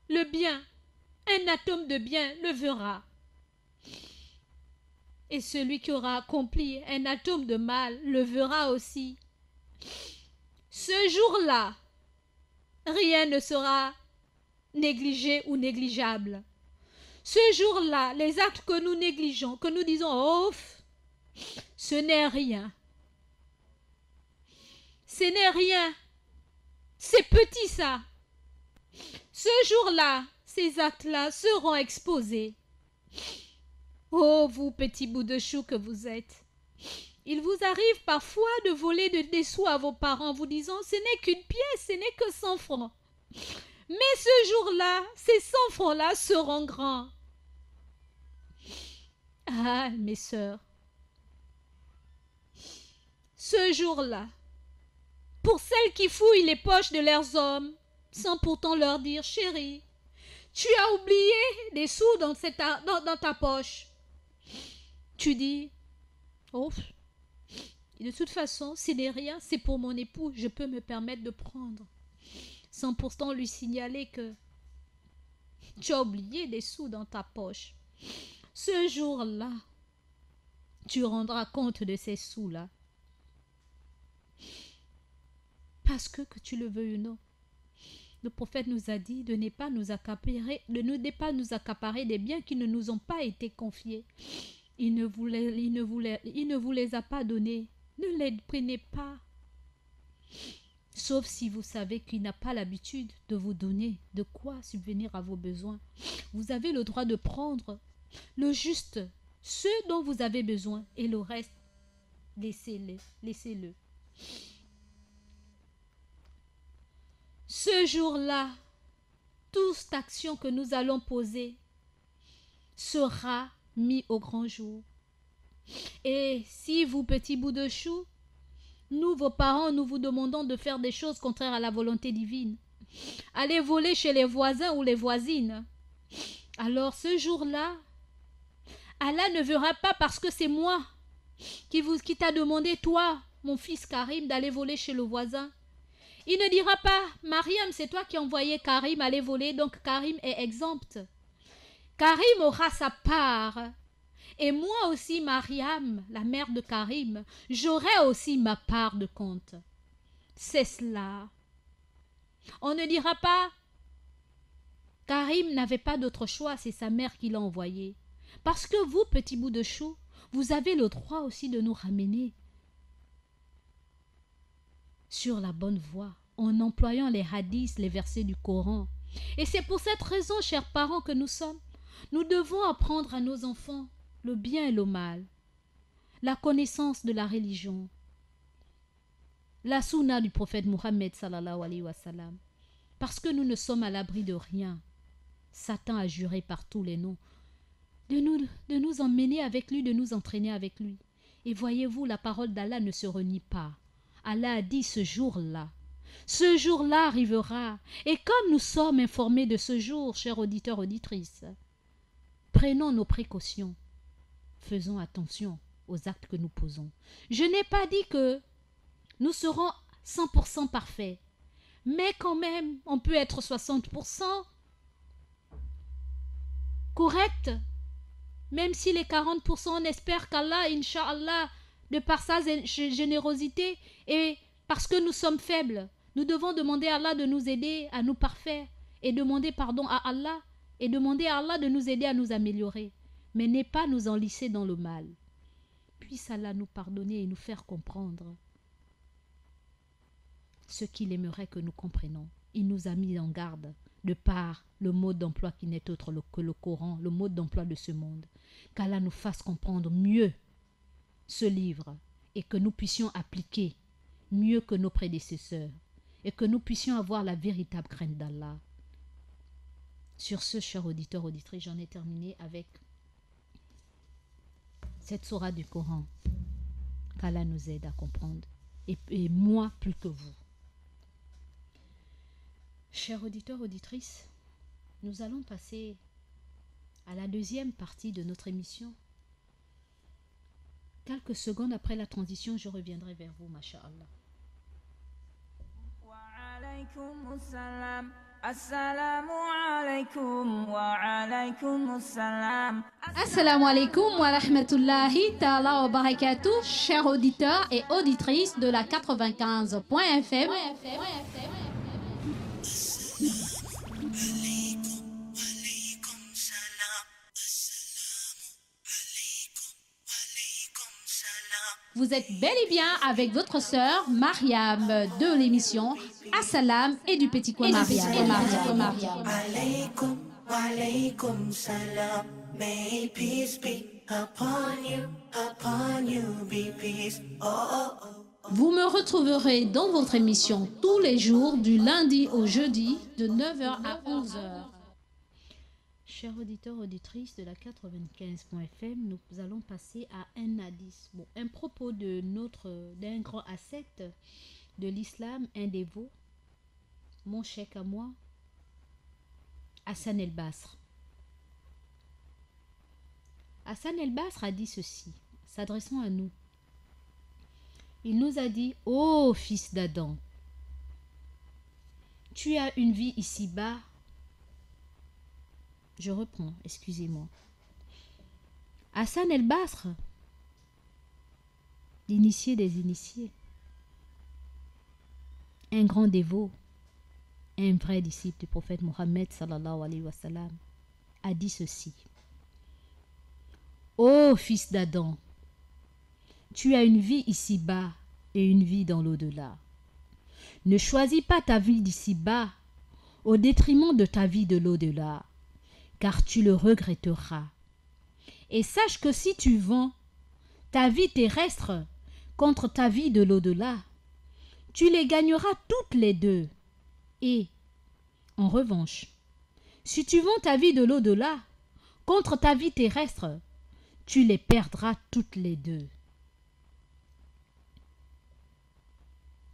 le bien, un atome de bien, le verra. Et celui qui aura accompli un atome de mal, le verra aussi. Ce jour-là, rien ne sera négligé ou négligeable. Ce jour-là, les actes que nous négligeons, que nous disons, oh, ce n'est rien. Ce n'est rien. C'est petit ça. Ce jour-là, ces actes-là seront exposés. Oh, vous petits bouts de chou que vous êtes. Il vous arrive parfois de voler des sous à vos parents, vous disant, ce n'est qu'une pièce, ce n'est que 100 francs. Mais ce jour-là, ces 100 francs-là seront grands. Ah, mes sœurs, ce jour-là, pour celles qui fouillent les poches de leurs hommes, sans pourtant leur dire, chérie, tu as oublié des sous dans ta poche. Tu dis, oh, de toute façon, ce n'est rien, c'est pour mon époux, je peux me permettre de prendre. Sans pourtant lui signaler que tu as oublié des sous dans ta poche. Ce jour-là, tu rendras compte de ces sous-là. Parce que tu le veux ou non, le prophète nous a dit de ne pas nous accaparer des biens qui ne nous ont pas été confiés. Il ne vous les a pas donnés. Ne les prenez pas. Sauf si vous savez qu'il n'a pas l'habitude de vous donner de quoi subvenir à vos besoins. Vous avez le droit de prendre le juste, ce dont vous avez besoin, et le reste, laissez-le. Ce jour-là, toute action que nous allons poser sera mise au grand jour. Et si vous, petits bouts de chou, nous, vos parents, nous vous demandons de faire des choses contraires à la volonté divine, allez voler chez les voisins ou les voisines, alors ce jour-là, Allah ne verra pas parce que c'est moi qui t'a demandé, toi, mon fils Karim, d'aller voler chez le voisin. Il ne dira pas, Mariam, c'est toi qui as envoyé Karim aller voler, donc Karim est exempt. Karim aura sa part. Et moi aussi, Mariam, la mère de Karim, j'aurai aussi ma part de compte. C'est cela. On ne dira pas, Karim n'avait pas d'autre choix, c'est sa mère qui l'a envoyé. Parce que vous, petits bouts de chou, vous avez le droit aussi de nous ramener sur la bonne voie, en employant les hadiths, les versets du Coran. Et c'est pour cette raison, chers parents que nous sommes, nous devons apprendre à nos enfants le bien et le mal, la connaissance de la religion, la sunna du prophète Mohammed sallallahu alayhi wa sallam. Parce que nous ne sommes à l'abri de rien. Satan a juré par tous les noms de nous emmener avec lui, de nous entraîner avec lui. Et voyez-vous, la parole d'Allah ne se renie pas. Allah a dit ce jour-là arrivera. Et comme nous sommes informés de ce jour, chers auditeurs, auditrices, prenons nos précautions. Faisons attention aux actes que nous posons. Je n'ai pas dit que nous serons 100% parfaits. Mais quand même, on peut être 60% correct. Même si les 40%, on espère qu'Allah, Inch'Allah, de par sa générosité et parce que nous sommes faibles, nous devons demander à Allah de nous aider à nous parfaire et demander pardon à Allah et demander à Allah de nous aider à nous améliorer. Mais n'est pas nous enlisser dans le mal. Puisse Allah nous pardonner et nous faire comprendre ce qu'il aimerait que nous comprenions. Il nous a mis en garde de par le mode d'emploi qui n'est autre que le Coran, le mode d'emploi de ce monde. Qu'Allah nous fasse comprendre mieux ce livre et que nous puissions appliquer mieux que nos prédécesseurs et que nous puissions avoir la véritable crainte d'Allah. Sur ce, chers auditeurs, auditrices, j'en ai terminé avec cette sourate du Coran. Qu'Allah nous aide à comprendre et moi plus que vous. Chers auditeurs, auditrices, nous allons passer à la deuxième partie de notre émission. Quelques secondes après la transition, je reviendrai vers vous, masha'Allah. Wa alaykum assalam. Assalamu alaykum wa alaykum assalam. Assalamu alaikum wa rahmatullahi ta'ala wa barakatuh, chers auditeurs et auditrices de la 95.fm. Vous êtes bel et bien avec votre sœur Mariam de l'émission Assalam et du petit coin Mariam. Alaykum, alaykum salam. May peace be upon you be peace. Oh, oh, oh. Vous me retrouverez dans votre émission tous les jours du lundi au jeudi de 9h à 11h. Chers auditeurs, auditrices de la 95.fm, nous allons passer à un hadith. Bon, un propos d'un grand ascète de l'islam, un dévot, mon cheikh à moi, Hassan el-Basr. Hassan el-Basr a dit ceci, s'adressant à nous. Il nous a dit, ô fils d'Adam, tu as une vie ici-bas. Je reprends, excusez-moi. Hassan el-Basr, l'initié des initiés, un grand dévot, un vrai disciple du prophète Mohammed sallallahu alayhi wa sallam, a dit ceci. Ô fils d'Adam, tu as une vie ici-bas et une vie dans l'au-delà. Ne choisis pas ta vie d'ici-bas au détriment de ta vie de l'au-delà, car tu le regretteras. Et sache que si tu vends ta vie terrestre contre ta vie de l'au-delà, tu les gagneras toutes les deux. Et, en revanche, si tu vends ta vie de l'au-delà contre ta vie terrestre, tu les perdras toutes les deux.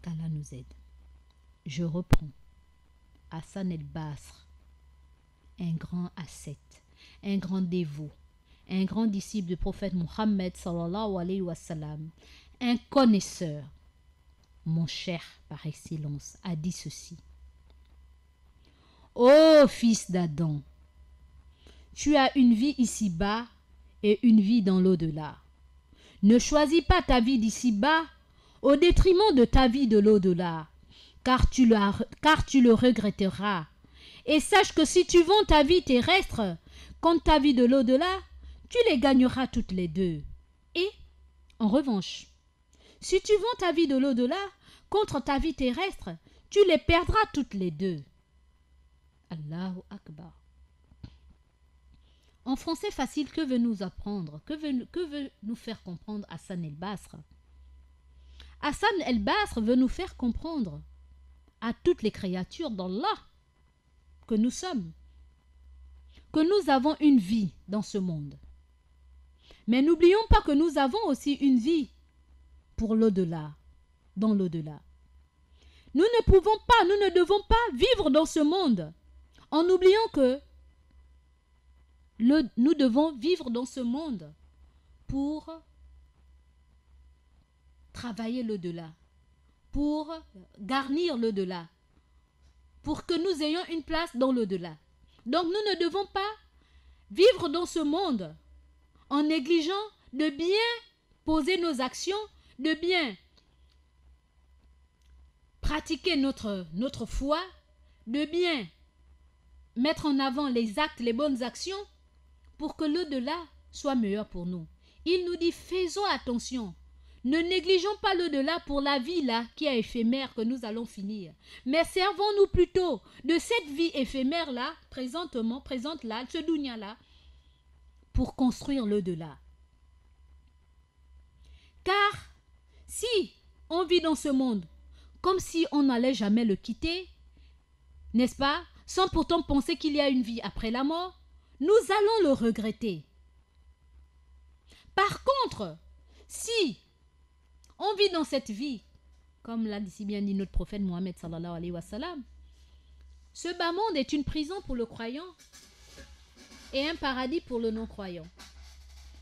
Qu'Allah nous aide. Je reprends. Hassan el-Basr, un grand ascète, un grand dévot, un grand disciple du prophète Mohammed sallallahu alayhi wa sallam, un connaisseur, mon cher par excellence, a dit ceci. Ô fils d'Adam, tu as une vie ici-bas et une vie dans l'au-delà. Ne choisis pas ta vie d'ici-bas au détriment de ta vie de l'au-delà, car tu le regretteras. Et sache que si tu vends ta vie terrestre contre ta vie de l'au-delà, tu les gagneras toutes les deux. Et, en revanche, si tu vends ta vie de l'au-delà contre ta vie terrestre, tu les perdras toutes les deux. Allahu Akbar. En français facile, que veut nous apprendre? Que veut nous faire comprendre Hassan el-Basr? Hassan el-Basr veut nous faire comprendre à toutes les créatures d'Allah que nous sommes, que nous avons une vie dans ce monde. Mais n'oublions pas que nous avons aussi une vie pour l'au-delà, dans l'au-delà. Nous ne pouvons pas, nous ne devons pas vivre dans ce monde en oubliant que nous devons vivre dans ce monde pour travailler l'au-delà, pour garnir l'au-delà, pour que nous ayons une place dans l'au-delà. Donc nous ne devons pas vivre dans ce monde en négligeant de bien poser nos actions, de bien pratiquer notre foi, de bien mettre en avant les actes, les bonnes actions, pour que l'au-delà soit meilleur pour nous. Il nous dit, faisons attention. Ne négligeons pas l'au-delà pour la vie là qui est éphémère que nous allons finir. Mais servons-nous plutôt de cette vie éphémère là, présente là, ce dunya là, pour construire l'au-delà. Car si on vit dans ce monde comme si on n'allait jamais le quitter, n'est-ce pas, sans pourtant penser qu'il y a une vie après la mort, nous allons le regretter. Par contre, si on vit dans cette vie, comme l'a si bien dit notre prophète Mohammed sallallahu alayhi wa sallam, ce bas monde est une prison pour le croyant et un paradis pour le non-croyant.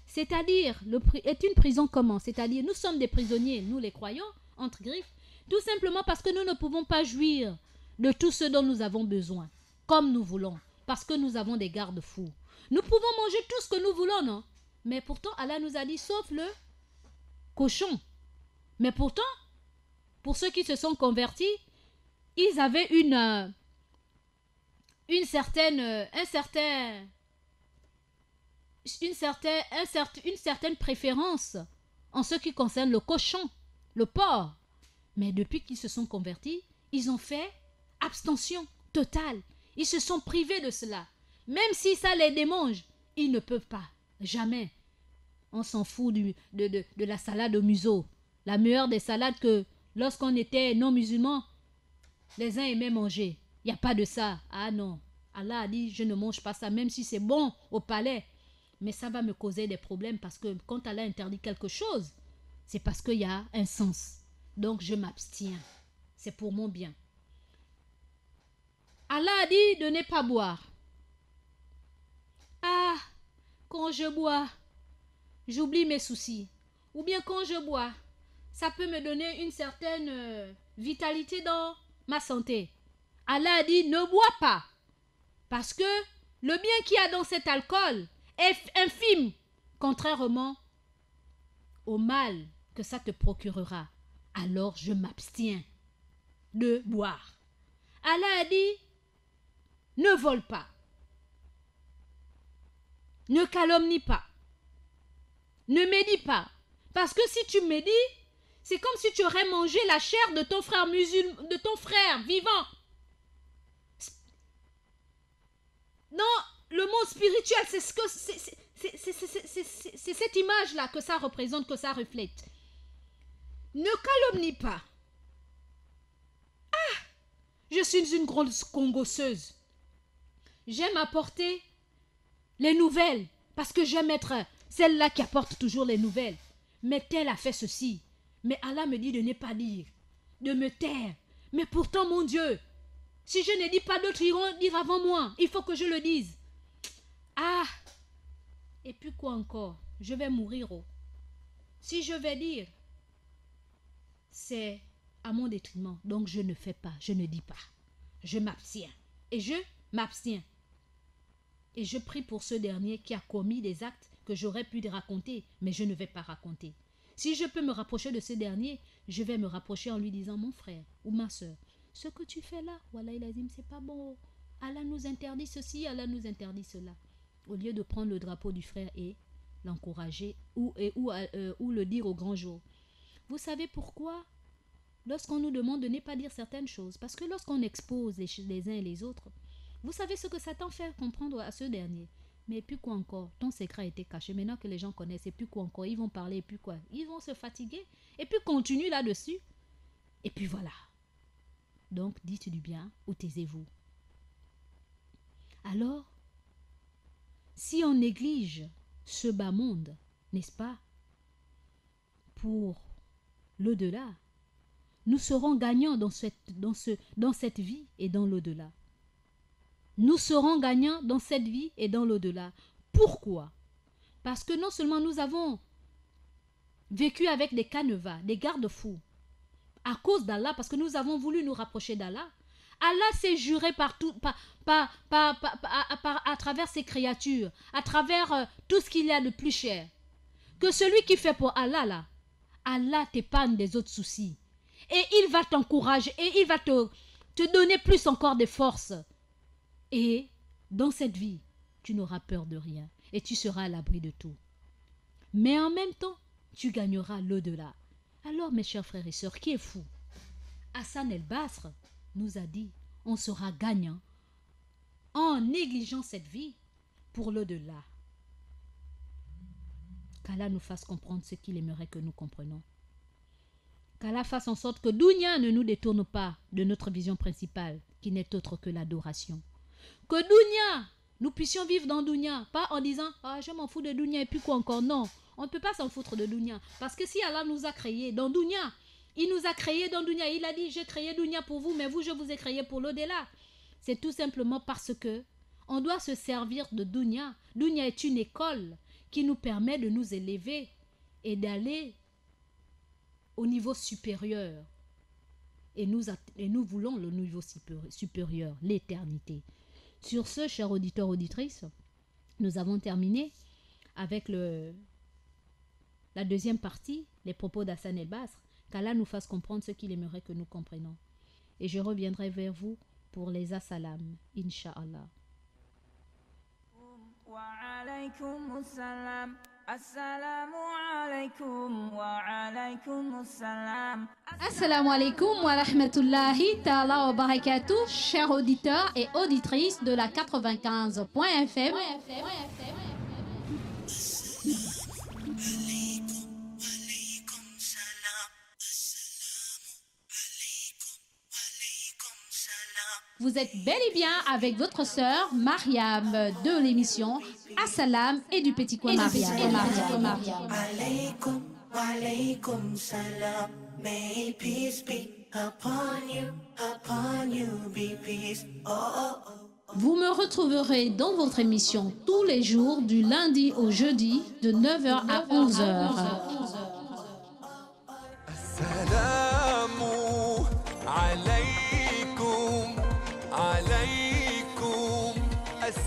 C'est-à-dire, est une prison comment? C'est-à-dire, nous sommes des prisonniers, nous les croyants, entre griffes, tout simplement parce que nous ne pouvons pas jouir de tout ce dont nous avons besoin, comme nous voulons, parce que nous avons des garde-fous. Nous pouvons manger tout ce que nous voulons, non? Mais pourtant, Allah nous a dit, sauf le cochon. Mais pourtant, pour ceux qui se sont convertis, ils avaient une certaine préférence en ce qui concerne le cochon, le porc. Mais depuis qu'ils se sont convertis, ils ont fait abstention totale. Ils se sont privés de cela. Même si ça les démange, ils ne peuvent pas. Jamais. On s'en fout de la salade au museau. La meilleure des salades que lorsqu'on était non-musulmans, les uns aimaient manger. Il n'y a pas de ça. Ah non. Allah a dit, je ne mange pas ça, même si c'est bon au palais. Mais ça va me causer des problèmes parce que quand Allah interdit quelque chose, c'est parce qu'il y a un sens. Donc je m'abstiens. C'est pour mon bien. Allah a dit de ne pas boire. Ah, quand je bois, j'oublie mes soucis. Ou bien quand je bois, ça peut me donner une certaine vitalité dans ma santé. Allah a dit ne bois pas. Parce que le bien qu'il y a dans cet alcool est infime, contrairement au mal que ça te procurera. Alors je m'abstiens de boire. Allah a dit ne vole pas. Ne calomnie pas. Ne médis pas. Parce que si tu médis, c'est comme si tu aurais mangé la chair de ton frère musulman, de ton frère vivant. Dans le monde spirituel, c'est ce que c'est cette image-là que ça représente, que ça reflète. Ne calomnie pas. Ah, je suis une grosse congosseuse. J'aime apporter les nouvelles parce que j'aime être celle-là qui apporte toujours les nouvelles. Mais tel a fait ceci. Mais Allah me dit de ne pas dire, de me taire. Mais pourtant, mon Dieu, si je ne dis pas, d'autres iront dire avant moi. Il faut que je le dise. Ah, et puis quoi encore? Je vais mourir. Oh. Si je vais dire, c'est à mon détriment. Donc je ne fais pas, je ne dis pas. Je m'abstiens. Et je m'abstiens. Et je prie pour ce dernier qui a commis des actes que j'aurais pu raconter, mais je ne vais pas raconter. Si je peux me rapprocher de ce dernier, je vais me rapprocher en lui disant, mon frère ou ma soeur, ce que tu fais là, voilà, il a dit, c'est pas bon. Allah nous interdit ceci, Allah nous interdit cela. Au lieu de prendre le drapeau du frère et l'encourager ou le dire au grand jour. Vous savez pourquoi? Lorsqu'on nous demande de ne pas dire certaines choses, parce que lorsqu'on expose les uns et les autres, vous savez ce que Satan fait comprendre à ce dernier. Mais puis quoi encore? Ton secret a été caché. Maintenant que les gens connaissent, et puis quoi encore? Ils vont parler, et puis quoi? Ils vont se fatiguer. Et puis continue là-dessus. Et puis voilà. Donc, dites du bien ou taisez-vous. Alors, si on néglige ce bas monde, n'est-ce pas, pour l'au-delà, nous serons gagnants dans cette vie et dans l'au-delà. Nous serons gagnants dans cette vie et dans l'au-delà. Pourquoi? Parce que non seulement nous avons vécu avec des canevas, des garde-fous, à cause d'Allah, parce que nous avons voulu nous rapprocher d'Allah. Allah s'est juré à travers ses créatures, à travers tout ce qu'il y a de plus cher, que celui qui fait pour Allah, là, Allah t'épargne des autres soucis. Et il va t'encourager, et il va te donner plus encore de force. Et dans cette vie, tu n'auras peur de rien, et tu seras à l'abri de tout. Mais en même temps, tu gagneras l'au-delà. Alors, mes chers frères et sœurs, qui est fou? Hassan el-Basr nous a dit, on sera gagnant en négligeant cette vie pour l'au-delà. Qu'Allah nous fasse comprendre ce qu'il aimerait que nous comprenions. Qu'Allah fasse en sorte que Dunya ne nous détourne pas de notre vision principale, qui n'est autre que l'adoration. Que Dunya, nous puissions vivre dans Dunya, pas en disant « Ah, je m'en fous de Dunya et puis quoi encore ?» Non, on ne peut pas s'en foutre de Dunya. Parce que si Allah nous a créés dans Dunya, il nous a créés dans Dunya. Il a dit « J'ai créé Dunya pour vous, mais vous, je vous ai créé pour l'au-delà. » C'est tout simplement parce que on doit se servir de Dunya. Dunya est une école qui nous permet de nous élever et d'aller au niveau supérieur. Et nous voulons le niveau supérieur, l'éternité. Sur ce, chers auditeurs, auditrices, nous avons terminé avec la deuxième partie, les propos d'Hassan el-Basr. Qu'Allah nous fasse comprendre ce qu'il aimerait que nous comprenions. Et je reviendrai vers vous pour les assalam, Inch'Allah. Wa alaykum assalam. Assalamu alaikum wa alaykum assalam. Assalamu alaikum wa rahmatullahi ta'ala wa barakatuh, chers auditeurs et auditrices de la 95.fm. Vous êtes bel et bien avec votre sœur Mariam de l'émission Assalam et du Petit Coin Mariam. Alaykum, alaykum salam. May peace be upon you be peace. Oh, oh, oh. Vous me retrouverez dans votre émission tous les jours du lundi au jeudi de 9h à 11h.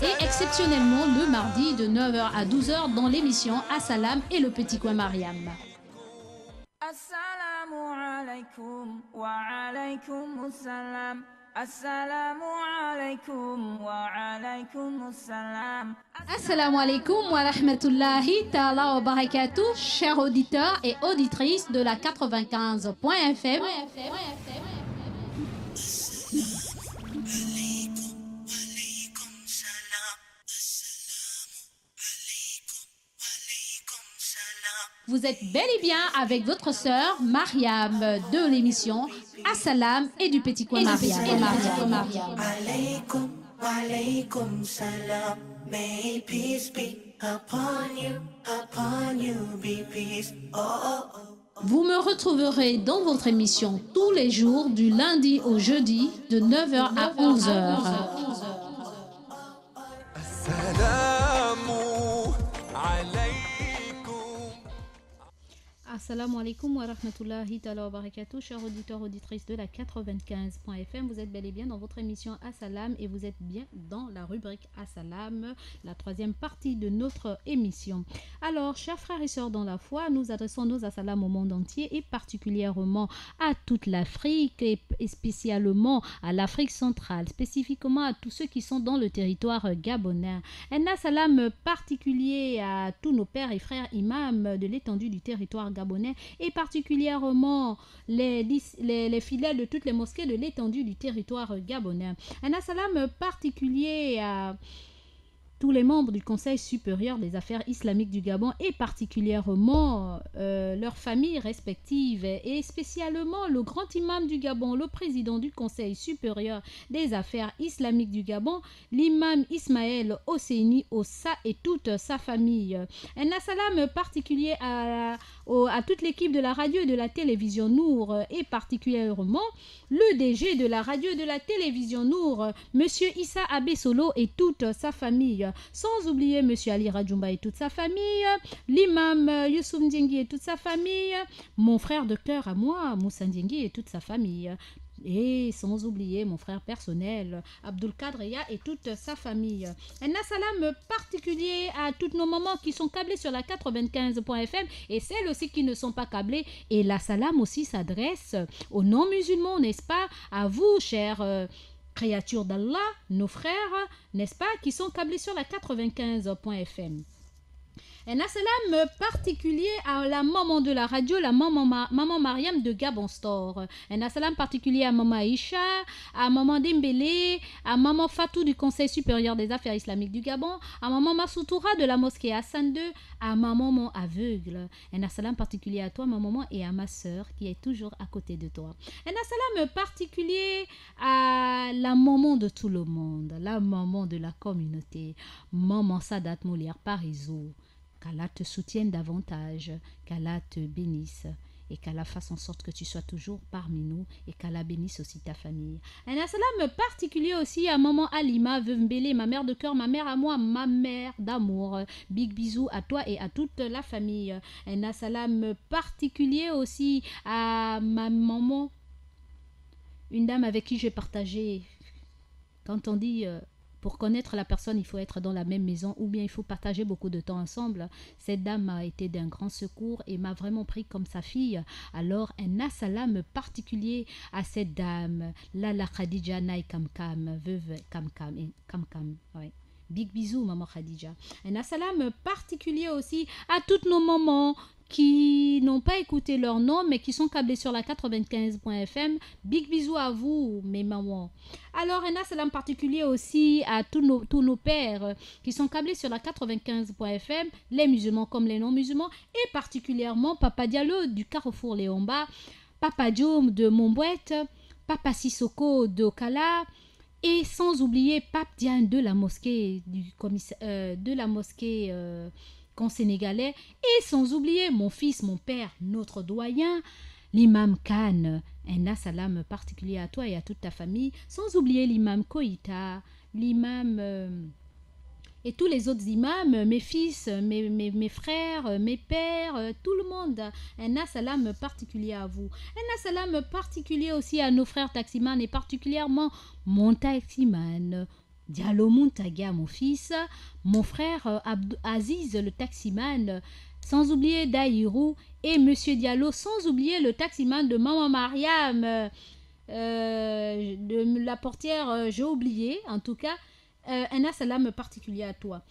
Et exceptionnellement le mardi de 9h à 12h dans l'émission Assalam et le Petit Coin Mariam. Assalamu alaikum wa alaykum assalam. Assalamu alaikum wa alaykum assalam. Assalamu alaikum wa rahmatullahi ta'ala wa barakatuh, chers auditeurs et auditrices de la 95.fm. Vous êtes bel et bien avec votre sœur Mariam de l'émission Assalam et du Petit Coin Mariam. Alaykum, alaykum salam. May peace be upon you be peace. Oh, oh, oh. Vous me retrouverez dans votre émission tous les jours du lundi au jeudi de 9h à 11h. Assalamu alaikum wa rahmatullahi ta'ala wa barakatuh, chers auditeurs, auditrices de la 95.fm. Vous êtes bel et bien dans votre émission Assalam et vous êtes bien dans la rubrique Assalam, la troisième partie de notre émission. Alors, chers frères et sœurs dans la foi, nous adressons nos Assalam au monde entier et particulièrement à toute l'Afrique et spécialement à l'Afrique centrale, spécifiquement à tous ceux qui sont dans le territoire gabonais. Un Assalam particulier à tous nos pères et frères imams de l'étendue du territoire gabonais et particulièrement les fidèles de toutes les mosquées de l'étendue du territoire gabonais. Un assalam particulier à tous les membres du Conseil supérieur des affaires islamiques du Gabon et particulièrement leurs familles respectives et spécialement le grand imam du Gabon, le président du Conseil supérieur des affaires islamiques du Gabon, l'imam Ismaël Hosseini Ossa et toute sa famille. Un assalam particulier à toute l'équipe de la radio et de la télévision Nour et particulièrement le DG de la radio et de la télévision Nour, Monsieur Issa Abessolo et toute sa famille, sans oublier Monsieur Ali Radjoumba et toute sa famille, l'imam Youssouf Ndiengui et toute sa famille, mon frère docteur à moi, Moussa Ndiengui et toute sa famille. Et sans oublier mon frère personnel, Abdul Kadreya et toute sa famille. Un assalam particulier à toutes nos mamans qui sont câblées sur la 95.fm et celles aussi qui ne sont pas câblées. Et l'assalam aussi s'adresse aux non-musulmans, n'est-ce pas? À vous, chers créatures d'Allah, nos frères, n'est-ce pas, qui sont câblés sur la 95.fm. Un assalam particulier à la maman de la radio, la maman Mariam de Gabon Store. Un assalam particulier à maman Aïcha, à maman Dembélé, à maman Fatou du Conseil supérieur des affaires islamiques du Gabon, à maman Massoutoura de la mosquée Hassan II, à ma maman aveugle. Un assalam particulier à toi, ma maman, et à ma sœur qui est toujours à côté de toi. Un assalam particulier à la maman de tout le monde, la maman de la communauté, maman Sadat Molière Parisou. Qu'Allah te soutienne davantage, qu'Allah te bénisse et qu'Allah fasse en sorte que tu sois toujours parmi nous et qu'Allah bénisse aussi ta famille. Un assalam particulier aussi à maman Alima, veuve Mbélé, ma mère de cœur, ma mère à moi, ma mère d'amour. Big bisous à toi et à toute la famille. Un assalam particulier aussi à ma maman, une dame avec qui j'ai partagé. Quand on dit... pour connaître la personne, il faut être dans la même maison ou bien il faut partager beaucoup de temps ensemble. Cette dame a été d'un grand secours et m'a vraiment pris comme sa fille. Alors, un assalam particulier à cette dame, Lala Khadija Naï Kamkam, veuve Kamkam, ouais. Big bisous, maman Khadija. Un assalam particulier aussi à toutes nos mamans qui n'ont pas écouté leur nom mais qui sont câblés sur la 95.fm. Big bisous à vous, mes mamans. Alors, un assalam particulier aussi à tous nos pères qui sont câblés sur la 95.fm, les musulmans comme les non-musulmans, et particulièrement Papa Diallo du Carrefour Léomba, Papa Diom de Montbouette, Papa Sissoko de Okala, et sans oublier Pape Diane de la mosquée camp sénégalais, et sans oublier mon fils, mon père, notre doyen, l'imam Khan. Un assalam particulier à toi et à toute ta famille, sans oublier l'imam Koïta, l'imam et tous les autres imams, mes fils, mes frères, mes pères, tout le monde. Un assalam particulier à vous. Un assalam particulier aussi à nos frères taximan et particulièrement mon taximan Diallo Muntaga, mon fils, mon frère Aziz, le taximan, sans oublier Daïrou et Monsieur Diallo, sans oublier le taximan de Maman Mariam, de la portière, j'ai oublié, en tout cas, un assalam particulier à toi.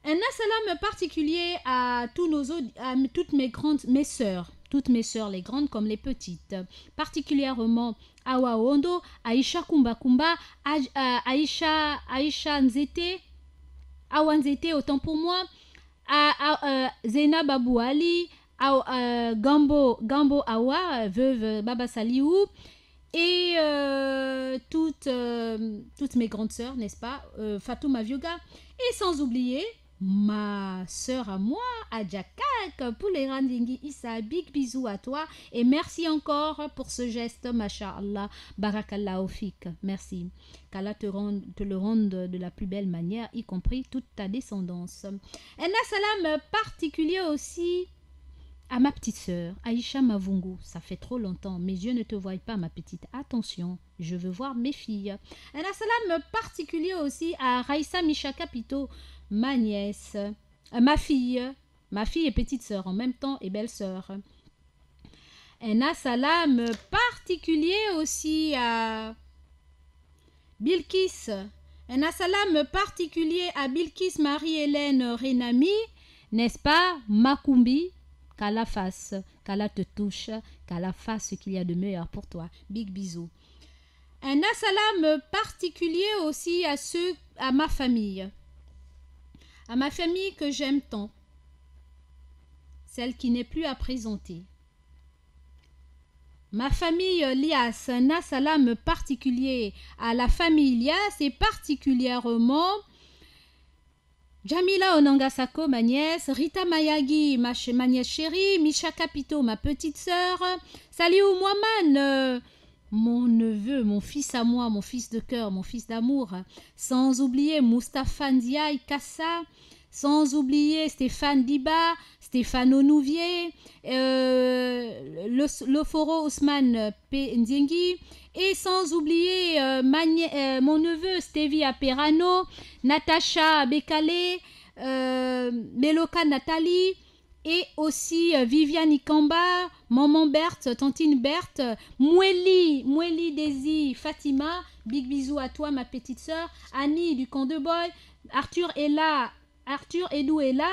Un assalam particulier à toutes mes sœurs, les grandes comme les petites, particulièrement Awa Ondo, Aïcha Kumba Kumba, Aïcha Nzete, Awa Nzete autant pour moi, Zena Babou Ali, Gambo Awa, veuve Baba Saliou, et toutes mes grandes sœurs, n'est-ce pas, Fatouma Vioga, et sans oublier ma sœur à moi, Adjakak, pour les Randingi Issa, big bisous à toi et merci encore pour ce geste, Masha'Allah, Barakallahu fik, merci. Qu'Allah te le rende de la plus belle manière, y compris toute ta descendance. Un assalam particulier aussi à ma petite sœur, Aïcha Mavungu. Ça fait trop longtemps, mes yeux ne te voient pas, ma petite. Attention, je veux voir mes filles. Un assalam particulier aussi à Raïssa Micha Capito, ma nièce, ma fille et petite sœur en même temps et belle sœur. Un assalam particulier aussi à Bilkis. Un assalam particulier à Bilkis Marie-Hélène Renami, n'est-ce pas, Makumbi. Qu'Allah fasse, qu'Allah te touche, qu'Allah fasse ce qu'il y a de meilleur pour toi. Big bisous. Un assalam particulier aussi à ma famille. À ma famille que j'aime tant, celle qui n'est plus à présenter. Ma famille Lias, un salam particulier à la famille Lias et particulièrement Jamila Onangasako, ma nièce, Rita Mayagi, ma nièce chérie, Misha Capito, ma petite sœur, Saliou Mouaman, mon neveu, mon fils à moi, mon fils de cœur, mon fils d'amour, sans oublier Moustapha Ndiaye Kassa, sans oublier Stéphane Diba, Stéphane Onouvier, le Foro Ousmane P. Ndiengi, et sans oublier mon neveu Stevie Aperano, Natacha Bekale, Meloka Nathalie, et aussi Viviane Ikamba, Maman Berthe, Tantine Berthe, Moueli Desi, Fatima, big bisous à toi ma petite sœur, Annie du camp de Boy, Arthur Edou est là,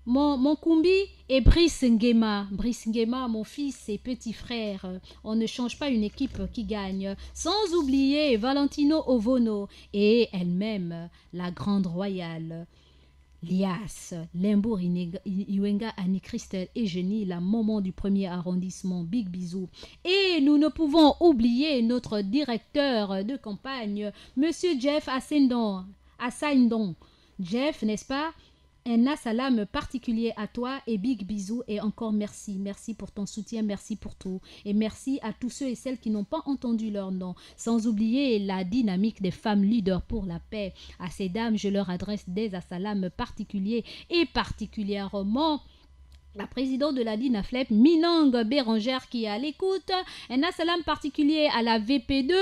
mon Kumbi et Brice Nguema, mon fils et petit frère. On ne change pas une équipe qui gagne. Sans oublier Valentino Ovono et elle-même, la grande royale. Lias, Limbour Iwenga, Annie Christelle et Jenny, la maman du premier arrondissement, big bisous. Et nous ne pouvons oublier notre directeur de campagne, Monsieur Jeff Assaindon. Jeff, n'est-ce pas? Un salam particulier à toi et big bisous et encore merci. Merci pour ton soutien, merci pour tout. Et merci à tous ceux et celles qui n'ont pas entendu leur nom. Sans oublier la dynamique des femmes leaders pour la paix. À ces dames, je leur adresse des salam particuliers et particulièrement la présidente de la DINAFLEP, Minang Bérangère, qui est à l'écoute. Un salam particulier à la VP2,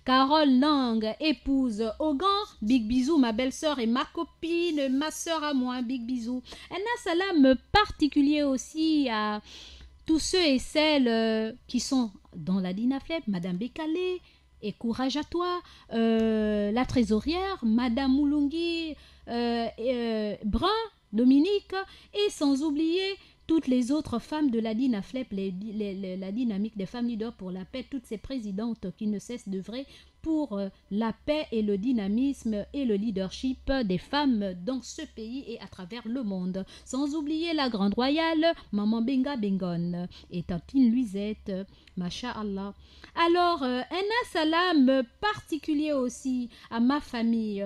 Carole Nang, épouse Ogan. Big bisous, ma belle-sœur et ma copine, ma sœur à moi, big bisous. Un salam particulier aussi à tous ceux et celles qui sont dans la DINAFLEP, Madame Bekale, et courage à toi, la trésorière, Madame Moulungi, Brun, Dominique, et sans oublier toutes les autres femmes de la DINAFLEP, la dynamique des femmes leaders pour la paix, toutes ces présidentes qui ne cessent d'œuvrer pour la paix et le dynamisme et le leadership des femmes dans ce pays et à travers le monde. Sans oublier la grande royale, Maman Benga Bengon et Tantine Luisette, Masha'Allah. Alors, un salam particulier aussi à ma famille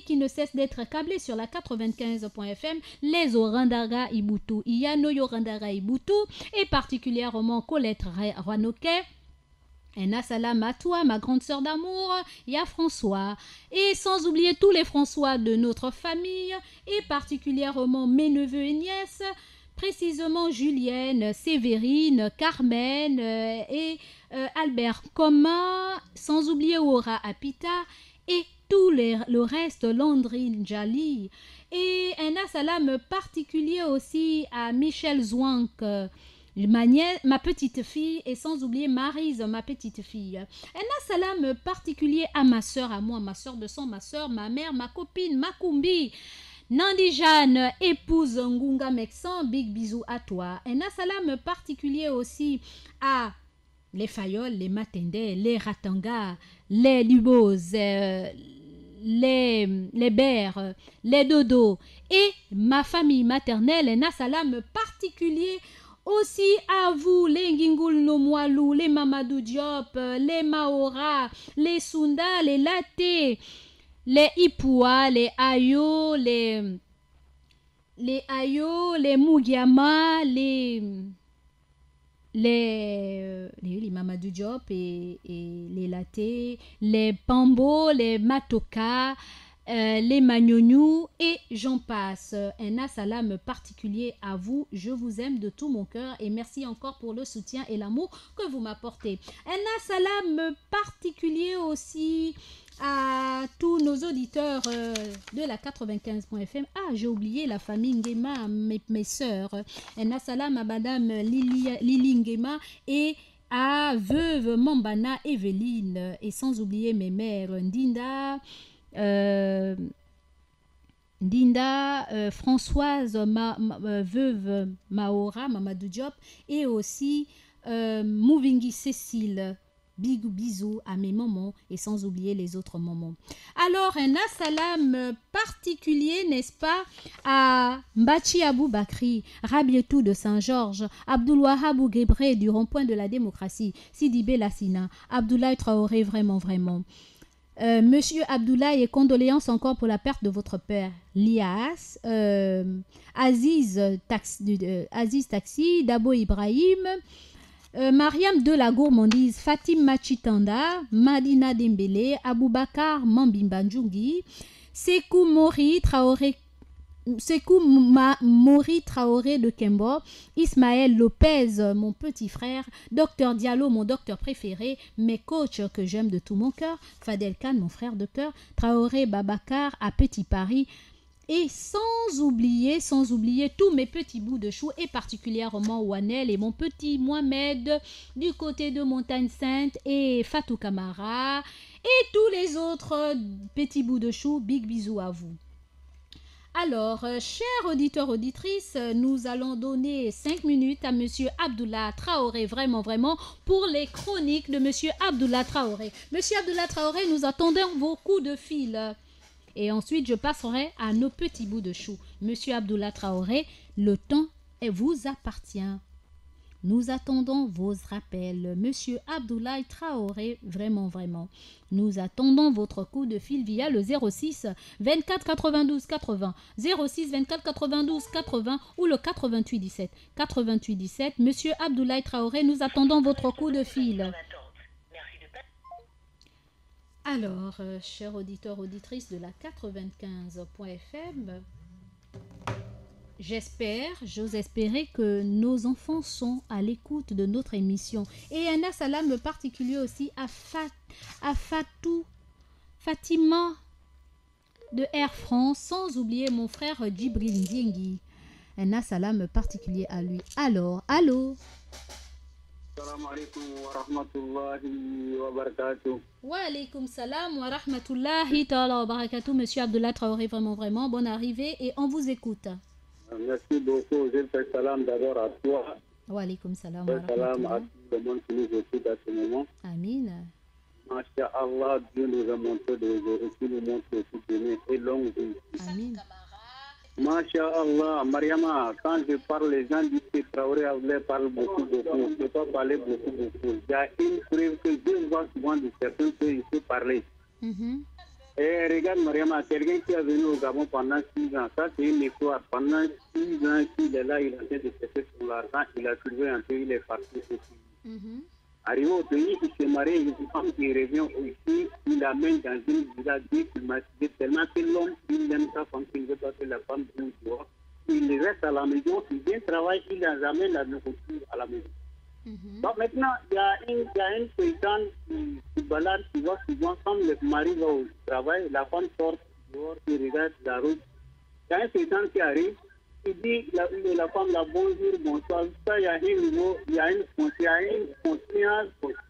qui ne cesse d'être câblée sur la 95.fm, les Orandaga Ibutu, Iyano Yorandara Ibutu, et particulièrement Colette Ranoquet. Un salam à toi, ma grande sœur d'amour, et à François. Et sans oublier tous les François de notre famille, et particulièrement mes neveux et nièces, précisément Julienne, Séverine, Carmen et Albert Coma, sans oublier Aura Apita et tout le reste, Landrine Jali. Et un salam particulier aussi à Michel Zouank, ma petite fille, et sans oublier Maryse, ma petite fille. Un salam particulier à ma soeur, à moi, ma soeur de sang, ma soeur, ma mère, ma copine, ma Kumbi. Nandi Jeanne, épouse Ngunga Meksan, big bisous à toi. Un salam particulier aussi à les Fayols, les Matende, les Ratanga, les Lubos, les Bères, les Dodo et ma famille maternelle. Un salam particulier aussi à vous, les Ngingul Nomwalou, les Mamadou Diop, les Maora, les Sunda, les Laté, les Ipua, les Ayo, les Mugiama, les Mamadou Diop et les Laté, les Pambo, les Matoka, les Magnonu et j'en passe. Un salam particulier à vous. Je vous aime de tout mon cœur et merci encore pour le soutien et l'amour que vous m'apportez. Un salam particulier aussi à tous nos auditeurs de la 95.fm. Ah, j'ai oublié la famille Ngema, mes sœurs. Un salam à Madame Lili Ngema et à Veuve Mambana Evelyne. Et sans oublier mes mères Ndinda, Françoise, Veuve Maora, Mamadou Diop, et aussi Mouvingi Cécile, Big bisous à mes mamans et sans oublier les autres mamans. Alors, un assalam particulier, n'est-ce pas, à Mbachi Abou Bakri, Rabietou de Saint-Georges, Abdoulouahab Gebré du rond-point de la démocratie, Sidibé Lassina, Abdoulaye Traoré, vraiment. Monsieur Abdoulaye, et condoléances encore pour la perte de votre père, Lias, Aziz Taxi, Dabo Ibrahim, Mariam de la Gourmandise, Fatim Machitanda, Madina Dembélé, Aboubakar Mambimbanjungi, Sekou Mori Traoré de Kembo, Ismaël Lopez, mon petit frère, Docteur Diallo, mon docteur préféré, mes coachs que j'aime de tout mon cœur, Fadel Khan, mon frère de cœur, Traoré Babacar à Petit Paris, et sans oublier tous mes petits bouts de chou, et particulièrement Wanel et mon petit Mohamed du côté de Montagne Sainte, et Fatou Kamara, et tous les autres petits bouts de chou. Big bisous à vous. Alors, chers auditeurs, auditrices, nous allons donner 5 minutes à Monsieur Abdoulaye Traoré, vraiment, pour les chroniques de Monsieur Abdoulaye Traoré. Monsieur Abdoulaye Traoré, nous attendons vos coups de fil. Et ensuite, je passerai à nos petits bouts de chou. Monsieur Abdoulaye Traoré, le temps vous appartient. Nous attendons vos rappels. Monsieur Abdoulaye Traoré, vraiment. Nous attendons votre coup de fil via le 06 24 92 80, 06 24 92 80 ou le 88 17. Monsieur Abdoulaye Traoré, nous attendons votre coup de fil. Alors, chers auditeurs, auditrices de la 95.fm, j'ose espérer que nos enfants sont à l'écoute de notre émission. Et un assalam particulier aussi à Fatima de Air France, sans oublier mon frère Djibril Ndiengi. Un assalam particulier à lui. Alors, allô? Salam alaikum wa rahmatullahi wa barakatuh. Wa alaikum salam wa rahmatullahi wa barakatuh. Monsieur Abdoulaye Traoré, vraiment, bonne arrivée et on vous écoute. Merci beaucoup. Je fais salam d'abord à toi. Wa alaikum salam wa rahmatullahi. Salam à tout le monde qui nous écoute à ce moment. Amin. Masha'Allah, Dieu nous a montré des jours qui nous montre toute une et longue vie. Amin. Masha'Allah, Mariama, quand je parle, les gens disent que Traoré parle beaucoup. Je ne peux pas parler beaucoup. Il y a une preuve que je vois souvent de certains que je peux parler. Et regarde, Mariama, quelqu'un qui est venu au Gabon pendant 6 ans, ça c'est une histoire. Pendant 6 ans qu'il est là, il a fait de chercher son argent, il a trouvé un peu, il est parti aussi. Arrivé au pays, il s'est marié, une femme qui revient aussi, il l'amène dans une villa climatisée tellement que l'homme, il aime sa femme, qu'il ne veut pas que la femme bouge dehors. Il reste à la maison, il vient travailler, il amène la nourriture à la maison. Donc maintenant, il y a une paysanne qui balade, qui voit souvent, comme le mari va au travail, la femme sort dehors, il regarde la route. Il y a un paysan qui arrive, il dit la femme, bonjour, bonsoir. Ça, il y a une confiance,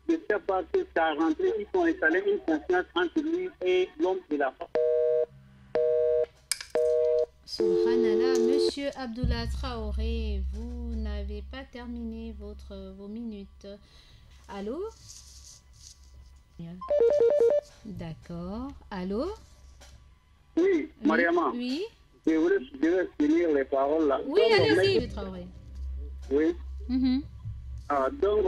je ne sais pas que ça a rentré, ils ont installé une confiance entre lui et l'homme de la femme. Subhanallah, Monsieur Abdoulaye Traoré, vous n'avez pas terminé vos minutes. Allô? D'accord. Allô? Oui, Mariama. Oui. Je voulais finir les paroles là. Oui, allez-y, Traoré. Oui. Donc,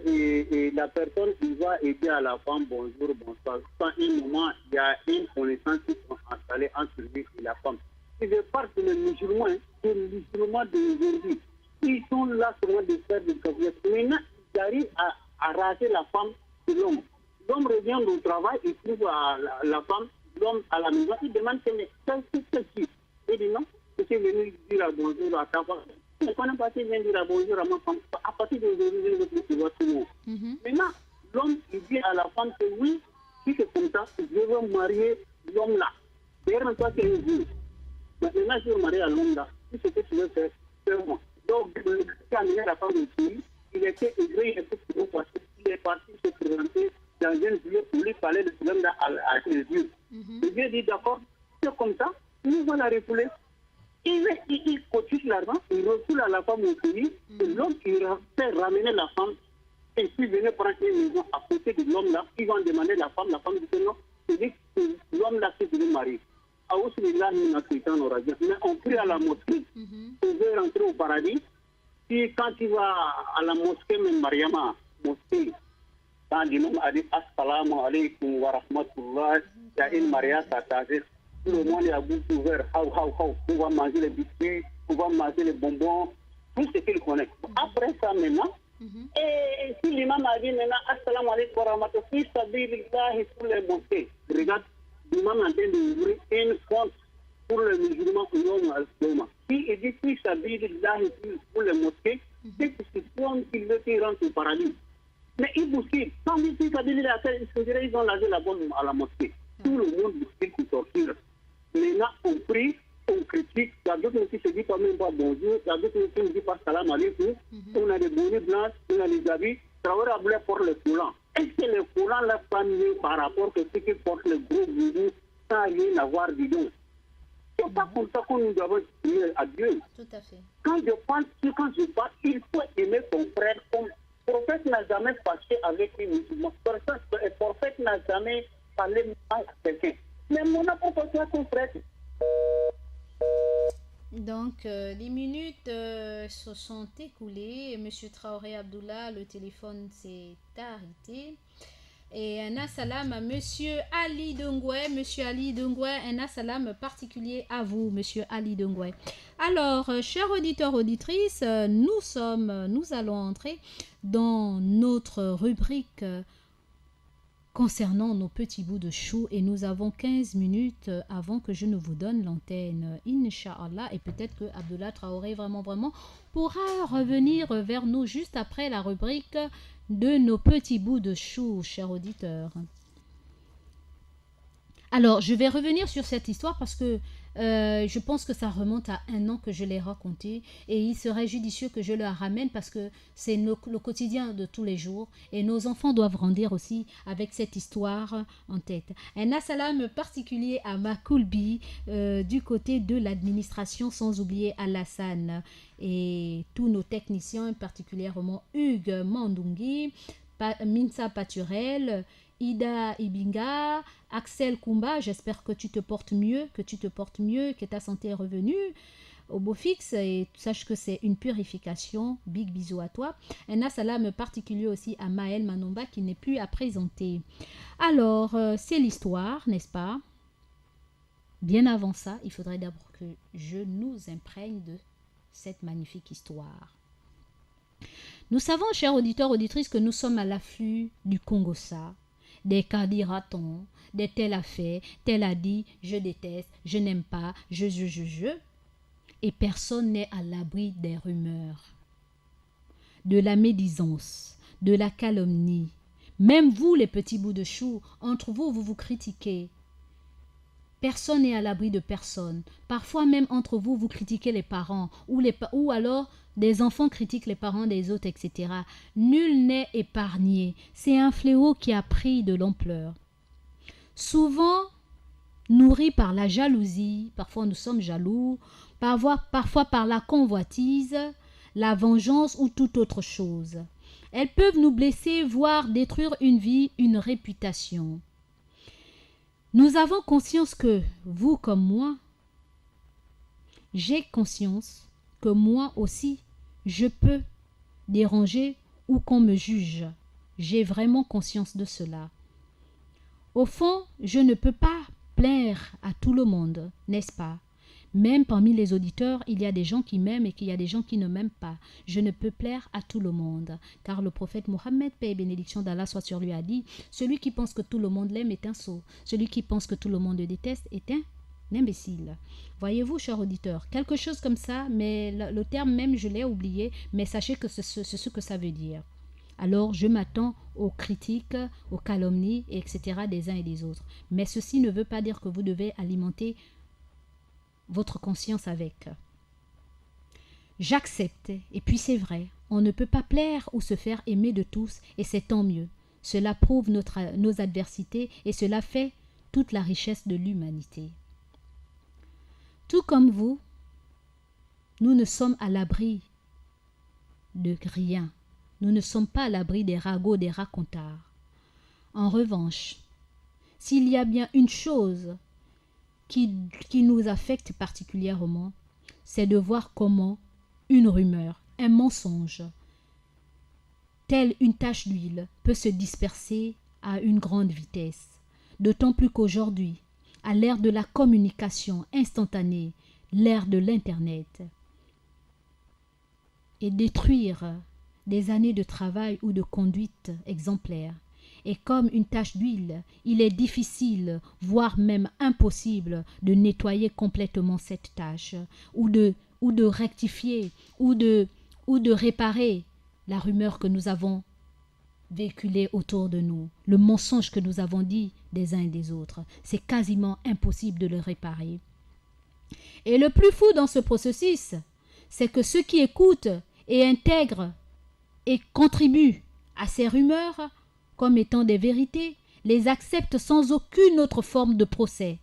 et la personne qui va aider à la femme, bonjour, bonsoir. Quand un moment, il y a une connaissance qui sont installées entre lui et la femme. Et je parle de les musulmans d'aujourd'hui. Ils sont là seulement de faire des confiance. Maintenant, ils arrivent à arracher la femme de l'homme. L'homme revient au travail, il trouve la femme, l'homme à la maison, il demande mais qu'est-ce qui? Il dit non, je suis venu dire bonjour à ta femme. Je ne connais pas si je viens dire bonjour à ma femme. À partir d'aujourd'hui, je veux que tu vois tout le monde. Maintenant, l'homme, il dit à la femme que oui, si c'est comme ça, je veux marier l'homme là. D'ailleurs, toi, c'est un jour. Maintenant, je veux marier à l'homme là. Si c'est ce que tu veux faire, fais-moi. Donc, le gars qui a amené la femme ici, il était aigri, il est parti se présenter dans un lieu pour lui parler de ce problème là à Dieu. Le Dieu dit d'accord, c'est comme ça, nous allons la refouler. Il cotise l'argent, il refoule à la femme au pays, et l'homme, il fait ramener la femme Et puis venez prendre une maison à côté de l'homme là, ils vont demander la femme dit que non, c'est l'homme là qui veut marier. Mais on prie à la mosquée, on veut rentrer au paradis. Puis quand tu vas à la mosquée, même Mariama, mosquée, quand l'imam a dit Assalamu alaikum wa rahmatullah, il y a une mariage à taser. Tout le monde est à bout ouvert, on va manger les biscuits, on va manger les bonbons, tout ce qu'il connaît. Après ça maintenant, et si l'imam a dit maintenant Assalamu alaikum wa rahmatullah, fi sabilillah pour les mosquées, regarde, l'imam est en train d'ouvrir une compte pour les musulmans si il dit fi sabilillah pour les mosquées, c'est que c'est comme s'il veut qu'il rentre au paradis. Mais ils bousculent. Quand ils disent ils ont lâché la bombe à la mosquée. Tout le monde bouscule pour sortir. Maintenant, on prie, on critique. Il y a d'autres qui ne se disent pas même pas bonjour. Il y a d'autres qui ne disent pas salam alaikum. On a des bonnets blancs, on a des habits. Traoré a voulu porter le collant. Est-ce que le collant l'a pas mieux par rapport à ceux qui portent le gros boubou sans rien avoir dedans? C'est pas comme ça qu'on nous avons dit à Dieu. Tout à fait. Quand je pense, il faut aimer son frère comme le prophète n'a jamais fâché avec les musulmans. Le prophète n'a jamais parlé mal à quelqu'un. Mais mon apôtre, son frère. Donc, les minutes se sont écoulées. Monsieur Traoré Abdullah, le téléphone s'est arrêté. Et un assalam à Monsieur Ali Dongwe. Monsieur Ali Dongwe, un assalam particulier à vous, Monsieur Ali Dongwe. Alors, chers auditeurs, auditrices, nous allons entrer dans notre rubrique concernant nos petits bouts de chou et nous avons 15 minutes avant que je ne vous donne l'antenne, Inch'Allah, et peut-être que Abdullah Traoré vraiment pourra revenir vers nous juste après la rubrique de nos petits bouts de chou, chers auditeurs. Alors, je vais revenir sur cette histoire parce que je pense que ça remonte à 1 an que je l'ai raconté et il serait judicieux que je le ramène parce que c'est le quotidien de tous les jours et nos enfants doivent grandir aussi avec cette histoire en tête. Un assalam particulier à Makoulbi du côté de l'administration, sans oublier Alassane et tous nos techniciens, particulièrement Hugues Mandungi, Minsa Paturel, Ida Ibinga, Axel Kumba, j'espère que tu te portes mieux, que ta santé est revenue au beau fixe et sache que c'est une purification. Big bisous à toi. Un assalam particulier aussi à Maël Manomba qui n'est plus à présenter. Alors, c'est l'histoire, n'est-ce pas? Bien avant ça, il faudrait d'abord que je nous imprègne de cette magnifique histoire. Nous savons, chers auditeurs, auditrices, que nous sommes à l'afflux du Congo-Ça. Des cas dira-t-on, des tel a fait, tel a dit, je déteste, je n'aime pas, je. Et personne n'est à l'abri des rumeurs, de la médisance, de la calomnie. Même vous, les petits bouts de chou, entre vous, vous vous critiquez. Personne n'est à l'abri de personne. Parfois même entre vous, vous critiquez les parents ou alors des enfants critiquent les parents des autres, etc. Nul n'est épargné. C'est un fléau qui a pris de l'ampleur. Souvent nourri par la jalousie, parfois nous sommes jaloux, parfois par la convoitise, la vengeance ou toute autre chose. Elles peuvent nous blesser, voire détruire une vie, une réputation. Nous avons conscience que, vous comme moi, j'ai conscience que moi aussi, je peux déranger ou qu'on me juge. J'ai vraiment conscience de cela. Au fond, je ne peux pas plaire à tout le monde, n'est-ce pas? Même parmi les auditeurs, il y a des gens qui m'aiment et qu'il y a des gens qui ne m'aiment pas. Je ne peux plaire à tout le monde. Car le prophète Mohammed, paix et bénédiction d'Allah soit sur lui, a dit « Celui qui pense que tout le monde l'aime est un sot. Celui qui pense que tout le monde le déteste est un imbécile. » Voyez-vous, chers auditeurs, quelque chose comme ça, mais le terme même, je l'ai oublié, mais sachez que c'est ce que ça veut dire. Alors, je m'attends aux critiques, aux calomnies, etc. des uns et des autres. Mais ceci ne veut pas dire que vous devez alimenter votre conscience avec. J'accepte, et puis c'est vrai, on ne peut pas plaire ou se faire aimer de tous, et c'est tant mieux. Cela prouve nos adversités, et cela fait toute la richesse de l'humanité. Tout comme vous, nous ne sommes à l'abri de rien. Nous ne sommes pas à l'abri des ragots des racontards. En revanche, s'il y a bien une chose qui nous affecte particulièrement, c'est de voir comment une rumeur, un mensonge, telle une tache d'huile, peut se disperser à une grande vitesse. D'autant plus qu'aujourd'hui, à l'ère de la communication instantanée, l'ère de l'Internet, et détruire des années de travail ou de conduite exemplaire. Et comme une tache d'huile, il est difficile, voire même impossible, de nettoyer complètement cette tache, ou de rectifier, ou de réparer la rumeur que nous avons véhiculée autour de nous, le mensonge que nous avons dit des uns et des autres. C'est quasiment impossible de le réparer. Et le plus fou dans ce processus, c'est que ceux qui écoutent et intègrent et contribuent à ces rumeurs comme étant des vérités, les acceptent sans aucune autre forme de procès.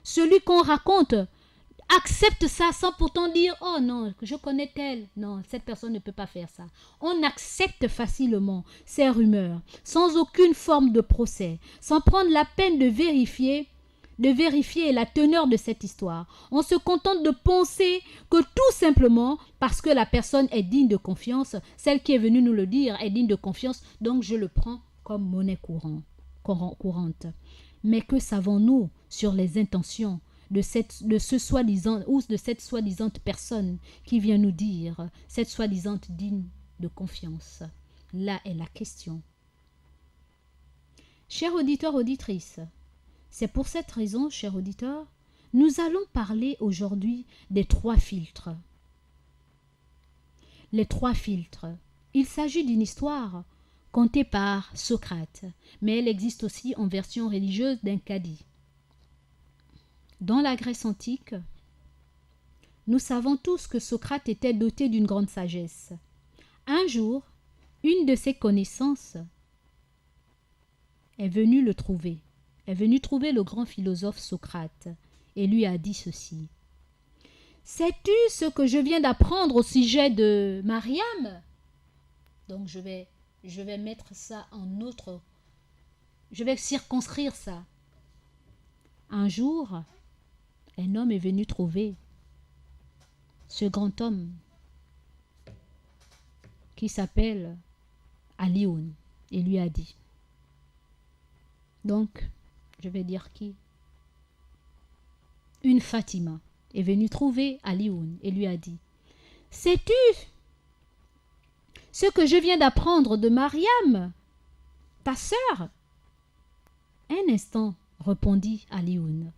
Celui qu'on raconte accepte ça sans pourtant dire « Oh non, je connais tel. » Non, cette personne ne peut pas faire ça. On accepte facilement ces rumeurs, sans aucune forme de procès, sans prendre la peine de vérifier la teneur de cette histoire. On se contente de penser que tout simplement, parce que la personne est digne de confiance, celle qui est venue nous le dire est digne de confiance, donc je le prends comme monnaie courante. Mais que savons-nous sur les intentions de cette soi-disant personne qui vient nous dire, cette soi-disant digne de confiance? Là est la question. Chers auditeurs, auditrices, c'est pour cette raison, chers auditeurs, nous allons parler aujourd'hui des 3 filtres. Les 3 filtres. Il s'agit d'une histoire contée par Socrate, mais elle existe aussi en version religieuse d'un cadi. Dans la Grèce antique, nous savons tous que Socrate était doté d'une grande sagesse. Un jour, une de ses connaissances est venue le trouver. Est venue trouver le grand philosophe Socrate et lui a dit ceci. « Sais-tu ce que je viens d'apprendre au sujet de Mariam ?» Donc je vais mettre ça en autre. Je vais circonscrire ça. Un jour, un homme est venu trouver ce grand homme qui s'appelle Alioun et lui a dit. Donc, je vais dire qui? Une Fatima est venue trouver Alioun et lui a dit « Sais-tu ce que je viens d'apprendre de Mariam, ta sœur ?» Un instant, répondit Alioun.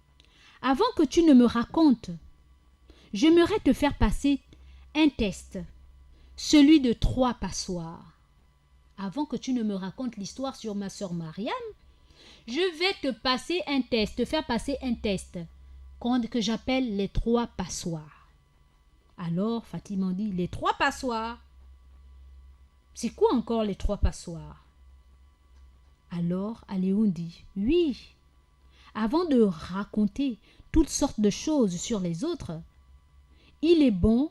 « Avant que tu ne me racontes, j'aimerais te faire passer un test, celui de 3 passoires. Avant que tu ne me racontes l'histoire sur ma sœur Mariam, je vais te faire passer un test que j'appelle les 3 passoires. » Alors Fatima dit, les 3 passoires? C'est quoi encore les 3 passoires? Alors Alioun dit, oui, avant de raconter toutes sortes de choses sur les autres, il est bon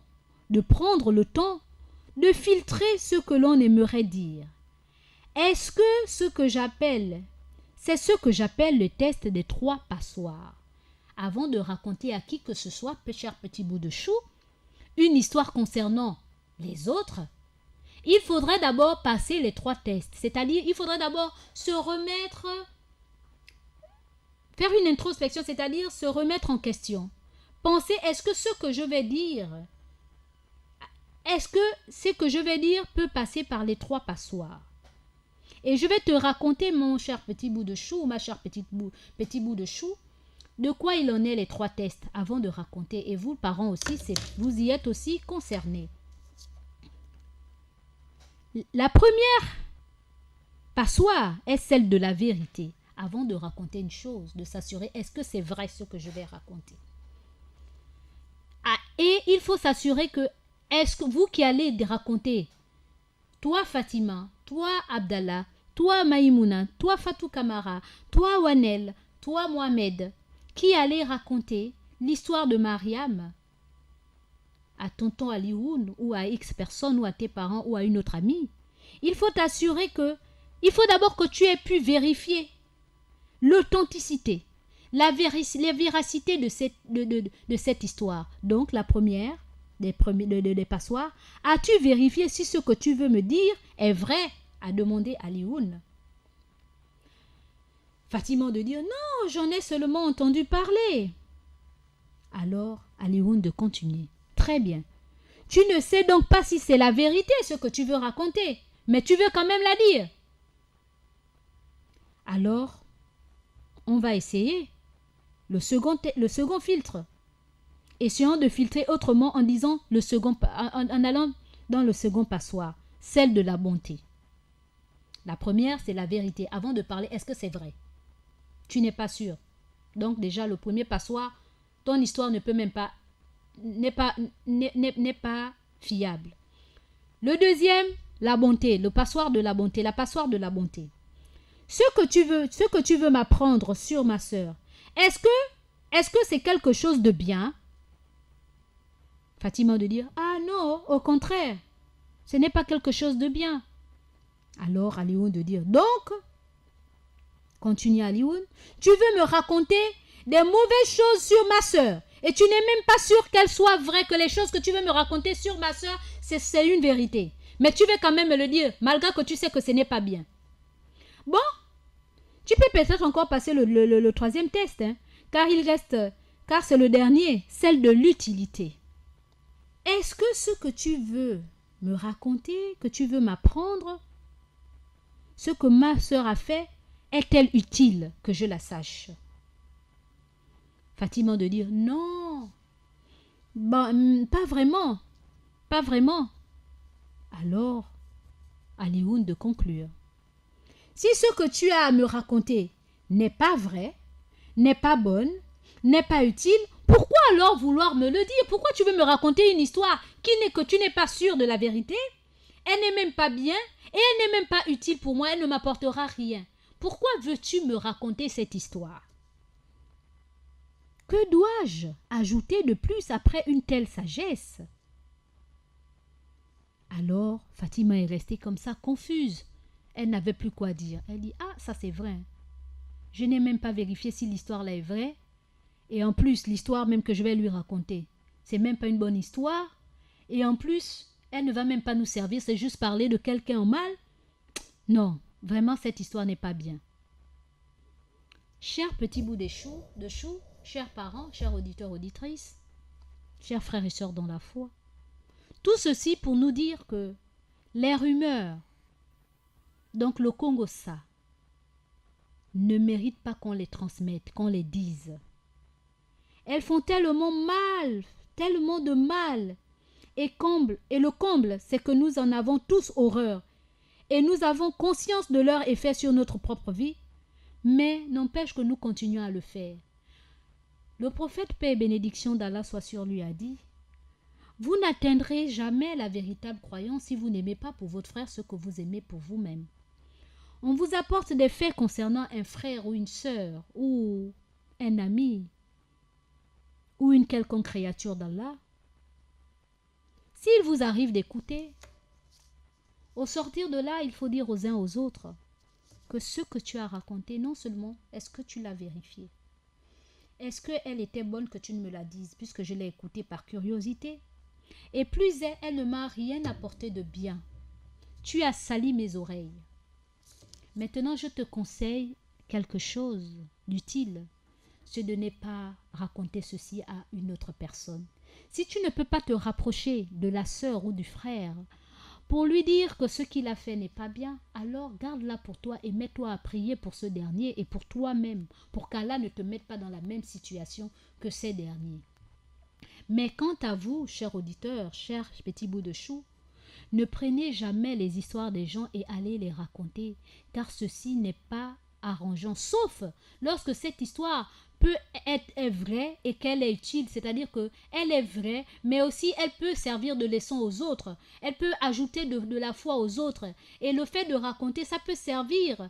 de prendre le temps de filtrer ce que l'on aimerait dire. Est-ce que c'est ce que j'appelle le test des 3 passoires. Avant de raconter à qui que ce soit, cher petit bout de chou, une histoire concernant les autres, il faudrait d'abord passer les 3 tests. C'est-à-dire, il faudrait d'abord faire une introspection, c'est-à-dire se remettre en question. Penser, est-ce que ce que je vais dire peut passer par les 3 passoires? Et je vais te raconter, mon cher petit bout de chou, ma chère petit bout de chou, de quoi il en est les 3 tests avant de raconter. Et vous, parents aussi, vous y êtes aussi concernés. La première passoire est celle de la vérité. Avant de raconter une chose, de s'assurer, est-ce que c'est vrai ce que je vais raconter? Et il faut s'assurer que, est-ce que vous qui allez raconter, toi Fatima, toi Abdallah, toi Maïmouna, toi Fatou Kamara, toi Wanel, toi Mohamed, qui allez raconter l'histoire de Mariam à tonton Alioun ou à X personne ou à tes parents ou à une autre amie, il faut t'assurer que, il faut d'abord que tu aies pu vérifier l'authenticité, la véracité de cette histoire. Donc la première, des passoires, as-tu vérifié si ce que tu veux me dire est vrai, a demandé Alioun. Fatima de dire, non, j'en ai seulement entendu parler. Alors Alioun de continuer, très bien. Tu ne sais donc pas si c'est la vérité ce que tu veux raconter, mais tu veux quand même la dire. Alors, on va essayer le second filtre. Essayons de filtrer autrement en disant en allant dans le second passoire, celle de la bonté. La première, c'est la vérité. Avant de parler, est-ce que c'est vrai? Tu n'es pas sûr. Donc déjà, le premier passoire, ton histoire n'est pas fiable. Le deuxième, la bonté, le passoire de la bonté, la passoire de la bonté. Ce que tu veux m'apprendre sur ma sœur, est-ce que c'est quelque chose de bien? Fatima de dire, ah non, au contraire, ce n'est pas quelque chose de bien. Alors Alioun de dire, donc, continue Alioun, tu veux me raconter des mauvaises choses sur ma sœur et tu n'es même pas sûr qu'elles soient vraies, que les choses que tu veux me raconter sur ma sœur, c'est une vérité. Mais tu veux quand même me le dire, malgré que tu sais que ce n'est pas bien. Bon, tu peux peut-être encore passer le troisième test, hein, car c'est le dernier, celle de l'utilité. Est-ce que ce que tu veux me raconter, que tu veux m'apprendre, ce que ma sœur a fait, est-elle utile que je la sache? Fatima de dire, non, bon, pas vraiment. Alors, Alioun de conclure. Si ce que tu as à me raconter n'est pas vrai, n'est pas bonne, n'est pas utile, pourquoi alors vouloir me le dire? Pourquoi tu veux me raconter une histoire que tu n'es pas sûr de la vérité? Elle n'est même pas bien et elle n'est même pas utile pour moi, elle ne m'apportera rien. Pourquoi veux-tu me raconter cette histoire? Que dois-je ajouter de plus après une telle sagesse? Alors, Fatima est restée comme ça, confuse. Elle n'avait plus quoi dire. Elle dit, ah, ça c'est vrai. Je n'ai même pas vérifié si l'histoire là est vraie. Et en plus, l'histoire même que je vais lui raconter, c'est même pas une bonne histoire. Et en plus, elle ne va même pas nous servir, c'est juste parler de quelqu'un en mal. Non, vraiment, cette histoire n'est pas bien. Chers petits bouts de chou, chers parents, chers auditeurs, auditrices, chers frères et sœurs dans la foi, tout ceci pour nous dire que les rumeurs, donc le Congo ça, ne méritent pas qu'on les transmette, qu'on les dise. Elles font tellement de mal. Et le comble, c'est que nous en avons tous horreur. Et nous avons conscience de leur effet sur notre propre vie. Mais n'empêche que nous continuons à le faire. Le prophète, paix et bénédiction d'Allah soit sur lui, a dit, vous n'atteindrez jamais la véritable croyance si vous n'aimez pas pour votre frère ce que vous aimez pour vous-même. On vous apporte des faits concernant un frère ou une sœur ou un ami ou une quelconque créature d'Allah. S'il vous arrive d'écouter, au sortir de là, il faut dire aux uns aux autres que ce que tu as raconté, non seulement est-ce que tu l'as vérifié, est-ce qu'elle était bonne que tu ne me la dises puisque je l'ai écoutée par curiosité, et plus elle ne m'a rien apporté de bien. Tu as sali mes oreilles. Maintenant, je te conseille quelque chose d'utile, c'est de ne pas raconter ceci à une autre personne. Si tu ne peux pas te rapprocher de la sœur ou du frère pour lui dire que ce qu'il a fait n'est pas bien, alors garde-la pour toi et mets-toi à prier pour ce dernier et pour toi-même, pour qu'Allah ne te mette pas dans la même situation que ces derniers. Mais quant à vous, chers auditeurs, chers petits bouts de chou, ne prenez jamais les histoires des gens et allez les raconter, car ceci n'est pas arrangeant, sauf lorsque cette histoire est vraie et qu'elle est utile, c'est-à-dire qu'elle est vraie, mais aussi elle peut servir de leçon aux autres, elle peut ajouter de la foi aux autres, et le fait de raconter, ça peut servir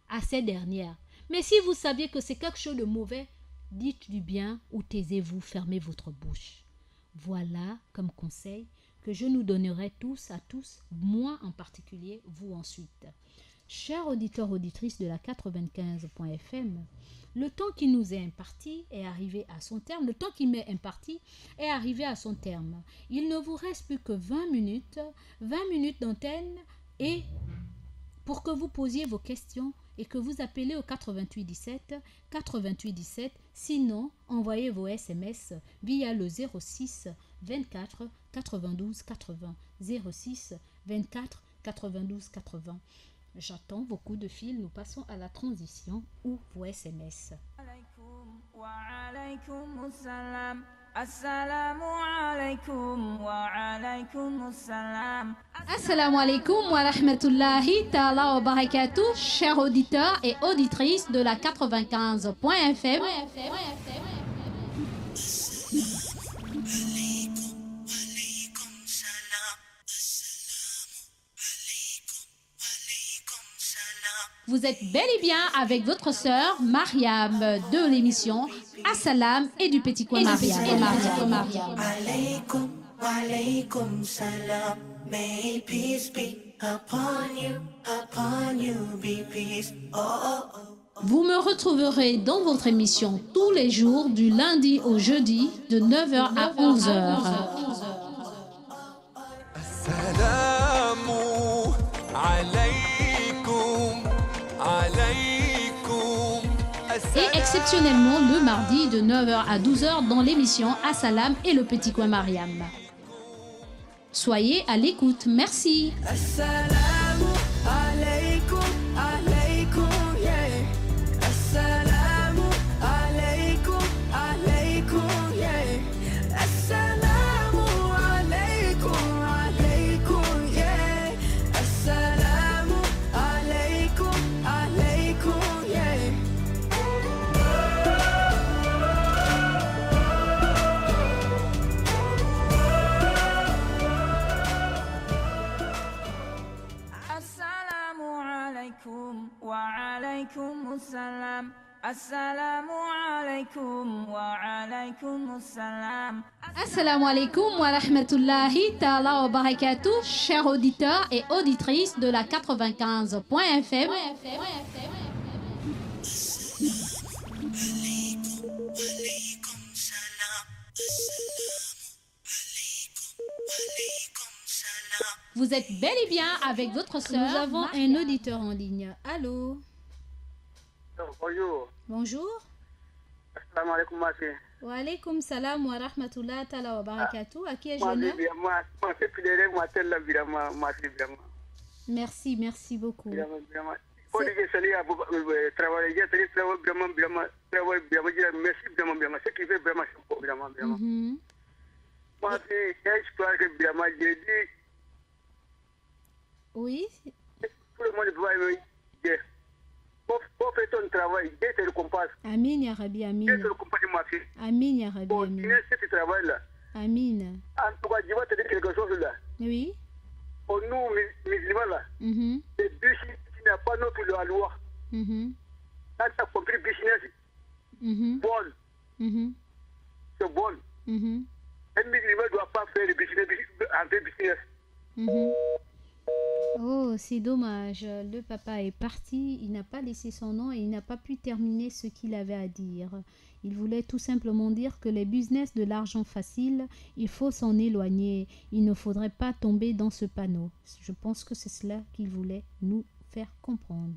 à ces dernières. Mais si vous saviez que c'est quelque chose de mauvais, dites du bien ou taisez-vous, fermez votre bouche. Voilà comme conseil que je nous donnerai tous à tous, moi en particulier, vous ensuite. Chers auditeurs, auditrices de la 95.fm, le temps qui nous est imparti est arrivé à son terme. Le temps qui m'est imparti est arrivé à son terme. Il ne vous reste plus que 20 minutes d'antenne et pour que vous posiez vos questions et que vous appelez au 88 17. Sinon, envoyez vos SMS via le 06 24 92 80. 06 24 92 80. J'attends vos coups de fil. Nous passons à la transition ou vos SMS. Assalamu alaikum wa alaikum salam. Assalamu alaikum wa rahmatullahi ta'ala wa barakatuh, chers auditeurs et auditrices de la 95.fm. Vous êtes bel et bien avec votre sœur Mariam de l'émission Assalam et du Petit Coin Mariam. Alaikum, walaikum salam. May peace be upon you be peace. Oh, oh, oh. Vous me retrouverez dans votre émission tous les jours du lundi au jeudi de 9h à 11h. Assalamu alaikum, alaikum. Et exceptionnellement le mardi de 9h à 12h dans l'émission Assalam et le Petit Coin Mariam. Soyez à l'écoute, merci. Assalamu alaikum, alaikum, yeah. Assalamu alaikum, alaikum, yeah. Assalamu alaikum, alaikum, yeah. Assalamu alaikum, alaikum, yeah. Assalamu alaikum wa alaikum salam. Assalamu alaikum wa alaikum salam. Assalamu alaikum wa rahmatullahi ta'ala wa barakatuh, chers auditeurs et auditrices de la 95.fm. Walaikum salam. Walaikum salam. Vous êtes bel et bien avec votre sœur. Nous avons un auditeur en ligne. Allô? Bonjour. Bonjour. Assalamu alaikum, ma fille. Wa alaikum salam wa rahmatullahi ta'ala wa barakatuh. À qui ai-je Ma l'honneur? fille, ma fille, fidèle, ma telle, la vie, ma fille, vraiment. Merci beaucoup. Vraiment. Faut dire que c'est lié à travailler, vraiment, merci, vraiment, ce qui fait vraiment, vraiment. Mhm. Moi, c'est une histoire que vraiment, j'ai dit, Oui. tout le monde doit me dire, pour faire ton travail, Dieu te récompense. Amin ya Rabbi, Dieu amin. te récompense, ma fille. Amin ya Rabbi, Pour amin. finir ce travail-là, Amin. en tout cas, je vais te dire quelque chose là. Oui. Pour nous, musulmans là, Mhm. le business n'a pas notre loi. Mhm. Quand tu as compris le business, Mhm. bon, Mhm. c'est bon. Mhm. Un musulman ne doit pas faire le business en vrai business. Mhm. Oh, c'est dommage. Le papa est parti, il n'a pas laissé son nom et il n'a pas pu terminer ce qu'il avait à dire. Il voulait tout simplement dire que les business de l'argent facile, il faut s'en éloigner. Il ne faudrait pas tomber dans ce panneau. Je pense que c'est cela qu'il voulait nous faire comprendre.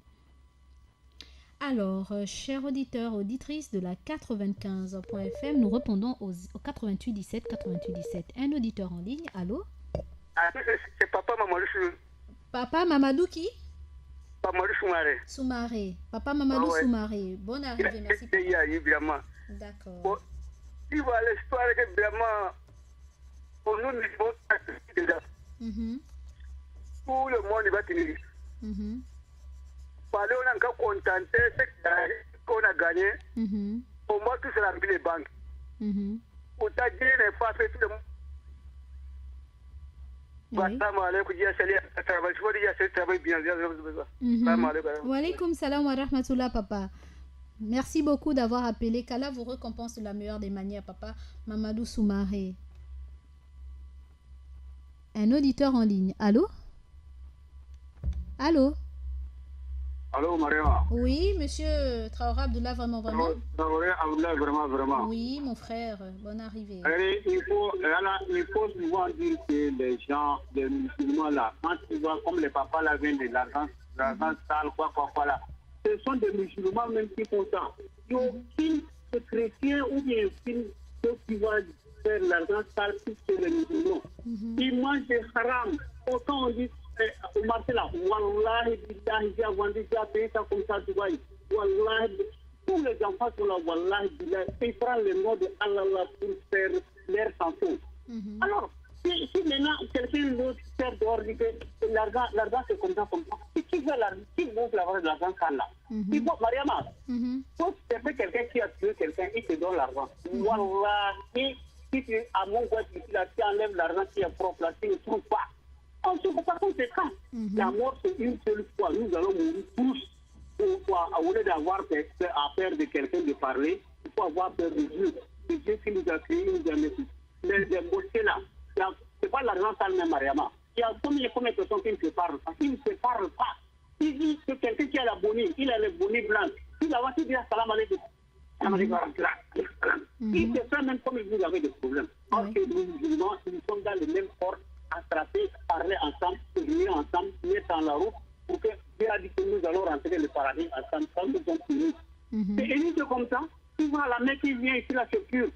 Alors, chers auditeurs, auditrices de la 95.fm, nous répondons au 88 17 88 17. Un auditeur en ligne, allô? Ah, c'est papa Mamadou Papa Mamadou qui? Soumaré. Soumaré. Papa Mamadou Ah ouais. Soumaré. Bonne arrivée, merci. Il y a eu vraiment. D'accord. Bon, il va l'histoire que vraiment, pour nous, nous sommes dedans. Mhm, Tout le monde va tenir. mhm, Parler, on a encore contenté ce qu'on a gagné. mhm, Au moins, tout ça remplit les banques. mhm. Autant dire, n'est pas fait tout le monde. Oui. Assalamu alaikum, je salue à travail. Je veux dire, je travaille bien. Mhm. Assalamu alaikum. Wa alaikum salam wa rahmatullah, papa. Merci beaucoup d'avoir appelé. Qu'Allah vous récompense de la meilleure des manières, papa Mamadou Soumaré. Un auditeur en ligne. Allô? Allô? Allô, Mariama. Oui, monsieur Traoré Abdullah, vraiment. Traoré Abdullah, vraiment. Oui, mon frère, bonne arrivée. Il faut souvent dire que les gens, les musulmans là, quand tu vois comme les papas là viennent de l'argent sale, quoi, là, ce sont des musulmans même qui font ça. Il n'y a aucun chrétien ou bien ceux qui vont faire l'argent sale plus que les musulmans. Ils mangent des haram. Autant on dit, au marché là, Wallahi, billahi, j'ai vendu, j'ai payé ça comme ça, Dubaï. Wallahi, tous les enfants sont là, Wallahi, billahi, ils prennent le nom de Allah pour faire leur santé. Alors, si maintenant quelqu'un d'autre sert dehors, dit que l'argent c'est comme ça. Qui veut l'argent, qui veut avoir de l'argent sale là? Il faut, Mariama, quand tu fais quelqu'un qui a tué quelqu'un, il te donne l'argent. Wallahi, si tu à mon goût, tu enlèves l'argent qui est propre là, tu ne trouves pas. On ne se pas conséquent. La mort, c'est une seule fois. Nous allons mourir tous. Au lieu d'avoir peur de quelqu'un de parler, il faut avoir peur de Dieu. C'est Dieu qui nous a créés, nous a mis. Les mosquées là, ce n'est pas l'argent sale même, Mariama. Il y a combien de personnes qui ne se parlent pas? Qui ne se parlent pas. Il dit que quelqu'un qui a la bonnie, il a les bonnies blanches. Il a dit salam alaikum. Il se fait même comme vous avez des problèmes. Parce que nous musulmans, nous sommes dans le même corps. Attraper, parler ensemble, se réunir ensemble, mettre dans la route pour que Dieu a dit que nous allons rentrer le paradis ensemble quand nous sommes unis. Et nous, c'est comme ça. Tu vois la main qui vient ici, là, c'est pur.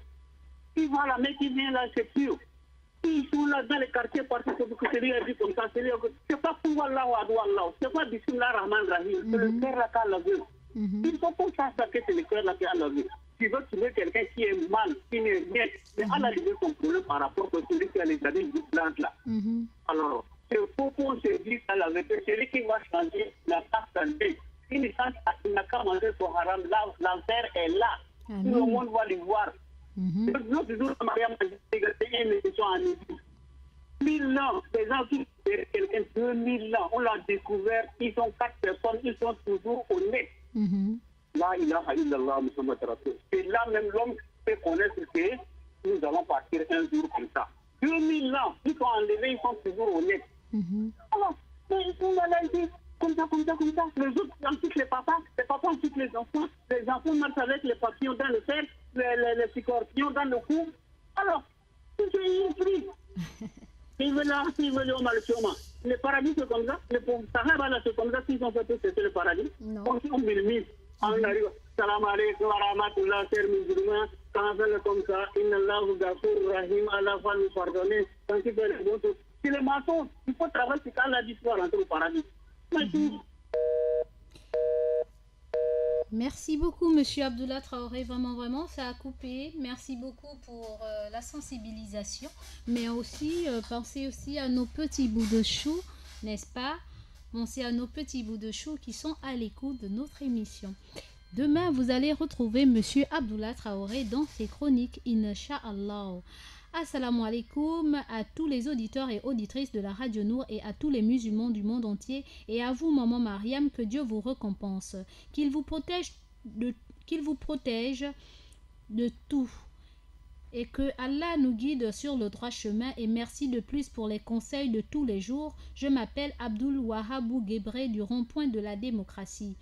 Tu vois la main qui vient là, c'est pur. Ils sont là dans les quartiers parce que c'est lui a dit comme ça. C'est pas pour Allah ou Allah. C'est pas Bismillah Rahman Rahim. C'est le cœur là qui a la vue. Il faut qu'on sache que c'est le cœur là qui a la vue. Tu veux trouver quelqu'un qui est mal, qui n'est bien, mais à la limite, son problème par rapport à celui qui a les années blanches là. Alors, il faut qu'on se dise à la vérité, celui qui va changer la taxe en deux. Il n'a qu'à manger son haram, l'enfer est là. Tout le monde va le voir. L'autre jour, Mariam a dit une émission en Égypte. 1000 ans, les gens qui ont quelqu'un 2000 ans, on l'a découvert, ils sont 4 personnes, ils sont toujours honnêtes. La ilaha illallah Muhammad Rasul. Et là même l'homme peut connaître que nous allons partir un jour comme ça. 2000 ans, ils sont enlevés, ils sont toujours honnêtes. Alors, ils sont là, ils disent comme ça. Les autres ensuite les papas ensuite les enfants marchent avec les papillons dans le fer, les scorpions dans le cou. Alors, c'est une prise. Ils veulent là, s'ils veulent au Malchoma. Le paradis c'est comme ça, le Sahara là c'est comme ça, s'ils ont fait tout, c'est le paradis. On minimise. On arrive, salam alaikum wa rahmatullah, chers musulmans, quand on fait comme ça, inna Allah Ghafour Rahim, Allah va nous pardonner, quand il fait le bon truc. C'est le mensonge, il faut travailler sur quand la histoire rentrer au paradis. Merci beaucoup, monsieur Abdullah Traoré. Vraiment, ça a coupé. Merci beaucoup pour la sensibilisation. Mais aussi, pensez aussi à nos petits bouts de chou, n'est-ce pas? Pensez à nos petits bouts de chou qui sont à l'écoute de notre émission. Demain, vous allez retrouver monsieur Abdullah Traoré dans ses chroniques, Inch'Allah. Assalamu alaikum à tous les auditeurs et auditrices de la Radio Nour et à tous les musulmans du monde entier et à vous, maman Mariam, que Dieu vous récompense, qu'il vous protège de tout et que Allah nous guide sur le droit chemin. Et merci de plus pour les conseils de tous les jours. Je m'appelle Abdul Wahabou Gebré du rond-point de la démocratie.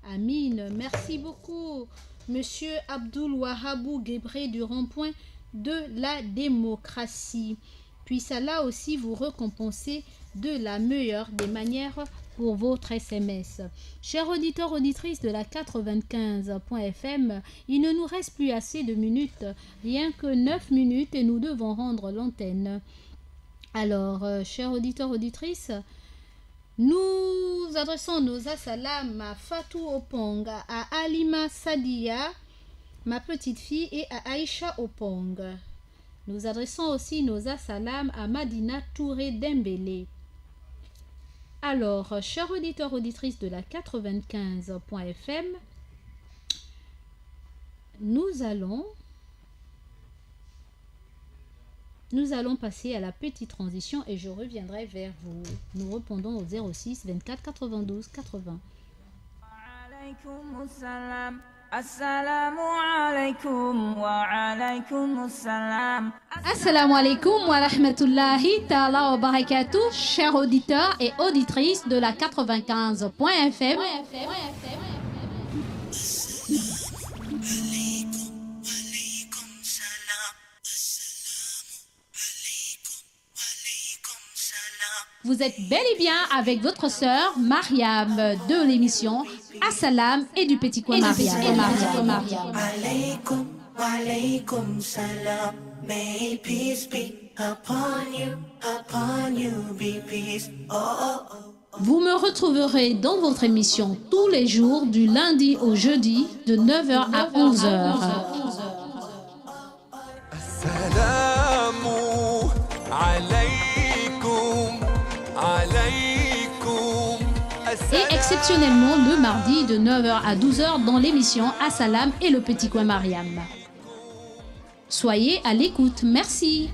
Amine. Merci beaucoup, monsieur Abdul Wahabou Gebré du rond-point de la démocratie. Puisse Allah aussi vous récompenser de la meilleure des manières pour votre SMS. Chers auditeurs, auditrices de la 95.fm, il ne nous reste plus assez de minutes, rien que 9 minutes et nous devons rendre l'antenne. Alors, chers auditeurs, auditrices, nous adressons nos assalam à Fatou Opong, à Alima Sadia, ma petite fille, et à Aïcha Opong. Nous adressons aussi nos assalam à Madina Touré Dembélé. Alors, chers auditeurs, auditrices de la 95.fm, nous allons passer à la petite transition et je reviendrai vers vous. Nous répondons au 06 24 92 80. Assalamu alaikum wa alaikum salam. Assalamu alaikum wa rahmatullahi ta'ala wa barakatuh, chers auditeurs et auditrices de la 95.fm. Vous êtes bel et bien avec votre sœur Mariam de l'émission Assalam et du Petit Coin Mariam. Alaikum, walaikum salam. May peace be upon you, be peace. Oh, oh, oh. Vous me retrouverez dans votre émission tous les jours du lundi au jeudi de 9h à 11h. Assalamu alaikum, alaikum. Et exceptionnellement le mardi de 9h à 12h dans l'émission Assalam et le Petit Coin Mariam. Soyez à l'écoute, merci.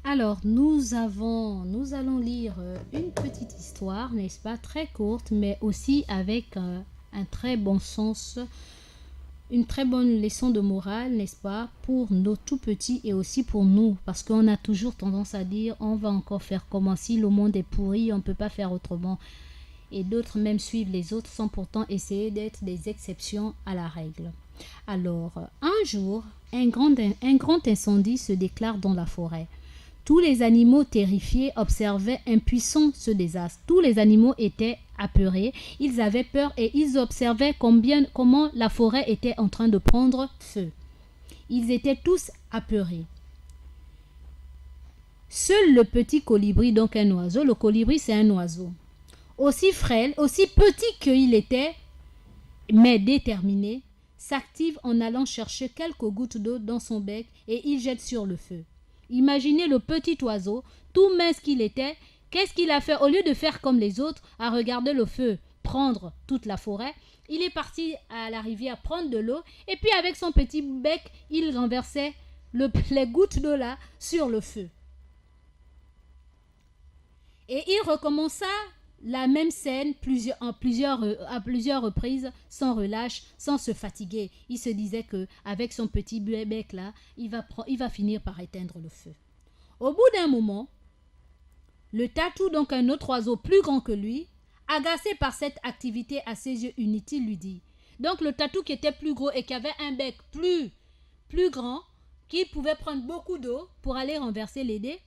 Alors, nous allons lire une petite histoire, n'est-ce pas, très courte, mais aussi avec un très bon sens, une très bonne leçon de morale, n'est-ce pas, pour nos tout petits et aussi pour nous, parce qu'on a toujours tendance à dire, on va encore faire comment, si le monde est pourri, on ne peut pas faire autrement. Et d'autres même suivent les autres sans pourtant essayer d'être des exceptions à la règle. Alors, un jour, un grand incendie se déclare dans la forêt. Tous les animaux terrifiés observaient impuissants ce désastre. Tous les animaux étaient apeurés, ils avaient peur et ils observaient comment la forêt était en train de prendre feu. Ils étaient tous apeurés. Seul le petit colibri, donc un oiseau, le colibri c'est un oiseau, aussi frêle, aussi petit qu'il était, mais déterminé, s'active en allant chercher quelques gouttes d'eau dans son bec et il jette sur le feu. Imaginez le petit oiseau, tout mince qu'il était, qu'est-ce qu'il a fait? Au lieu de faire comme les autres, à regarder le feu prendre toute la forêt, il est parti à la rivière prendre de l'eau et puis avec son petit bec, il renversait les gouttes d'eau là sur le feu. Et il recommença la même scène à plusieurs reprises, sans relâche, sans se fatiguer. Il se disait que avec son petit bec là, il va finir par éteindre le feu. Au bout d'un moment, le tatou, donc un autre oiseau plus grand que lui, agacé par cette activité à ses yeux inutile, lui dit. Donc le tatou qui était plus gros et qui avait un bec plus grand, qui pouvait prendre beaucoup d'eau pour aller renverser les dés,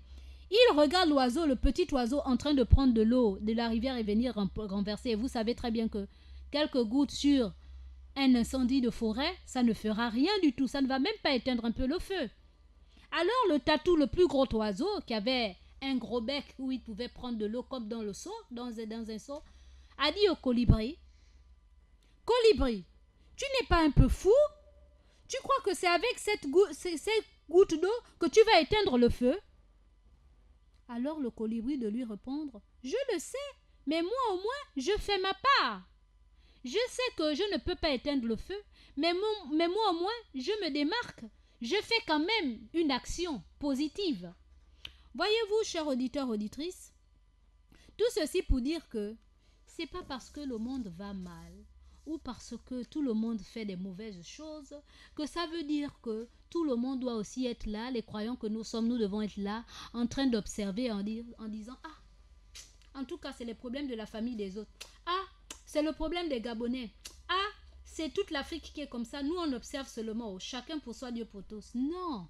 il regarde l'oiseau, le petit oiseau, en train de prendre de l'eau de la rivière et venir renverser. Et vous savez très bien que quelques gouttes sur un incendie de forêt, ça ne fera rien du tout. Ça ne va même pas éteindre un peu le feu. Alors le tatou, le plus gros oiseau, qui avait un gros bec où il pouvait prendre de l'eau comme dans le seau, dans un seau, a dit au colibri, « Colibri, tu n'es pas un peu fou? Tu crois que c'est avec ces gouttes d'eau que tu vas éteindre le feu ?» Alors le colibri de lui répondre, « Je le sais, mais moi au moins, je fais ma part. Je sais que je ne peux pas éteindre le feu, mais moi au moins, je me démarque. Je fais quand même une action positive. » Voyez-vous, chers auditeurs, auditrices, tout ceci pour dire que c'est pas parce que le monde va mal ou parce que tout le monde fait des mauvaises choses que ça veut dire que tout le monde doit aussi être là, les croyants que nous sommes, nous devons être là, en train d'observer, en disant « Ah, en tout cas, c'est les problèmes de la famille des autres. Ah, c'est le problème des Gabonais. Ah, c'est toute l'Afrique qui est comme ça. Nous, on observe seulement. Oh, chacun pour soi, Dieu pour tous. » Non.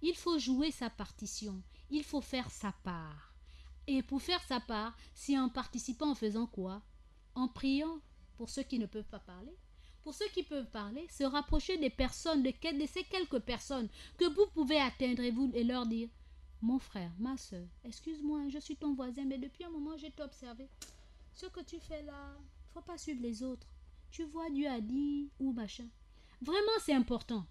Il faut jouer sa partition. Il faut faire sa part. Et pour faire sa part, c'est en participant, en faisant quoi? En priant pour ceux qui ne peuvent pas parler. Pour ceux qui peuvent parler, se rapprocher des personnes, de ces quelques personnes que vous pouvez atteindre et leur dire « Mon frère, ma soeur, excuse-moi, je suis ton voisin, mais depuis un moment, j'ai observé. Ce que tu fais là, il ne faut pas suivre les autres. Tu vois, Dieu a dit, ou machin. » Vraiment, c'est important.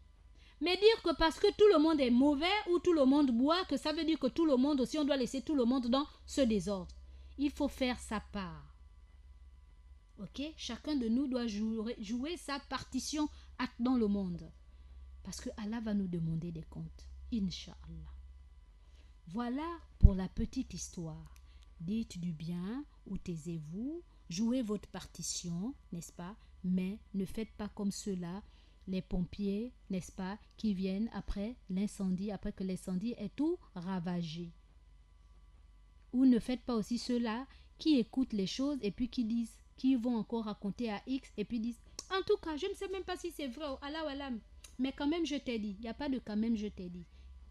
Mais dire que parce que tout le monde est mauvais ou tout le monde boit, que ça veut dire que tout le monde aussi, on doit laisser tout le monde dans ce désordre. Il faut faire sa part. Ok? Chacun de nous doit jouer sa partition dans le monde. Parce que Allah va nous demander des comptes. Inch'Allah. Voilà pour la petite histoire. Dites du bien ou taisez-vous. Jouez votre partition, n'est-ce pas? Mais ne faites pas comme ceux-là, les pompiers, n'est-ce pas, qui viennent après l'incendie, après que l'incendie ait tout ravagé. Ou ne faites pas aussi ceux-là qui écoutent les choses et puis qui disent, qui vont encore raconter à X et puis disent, en tout cas, je ne sais même pas si c'est vrai, Allah ou Allah, mais quand même je t'ai dit. Il n'y a pas de quand même je t'ai dit.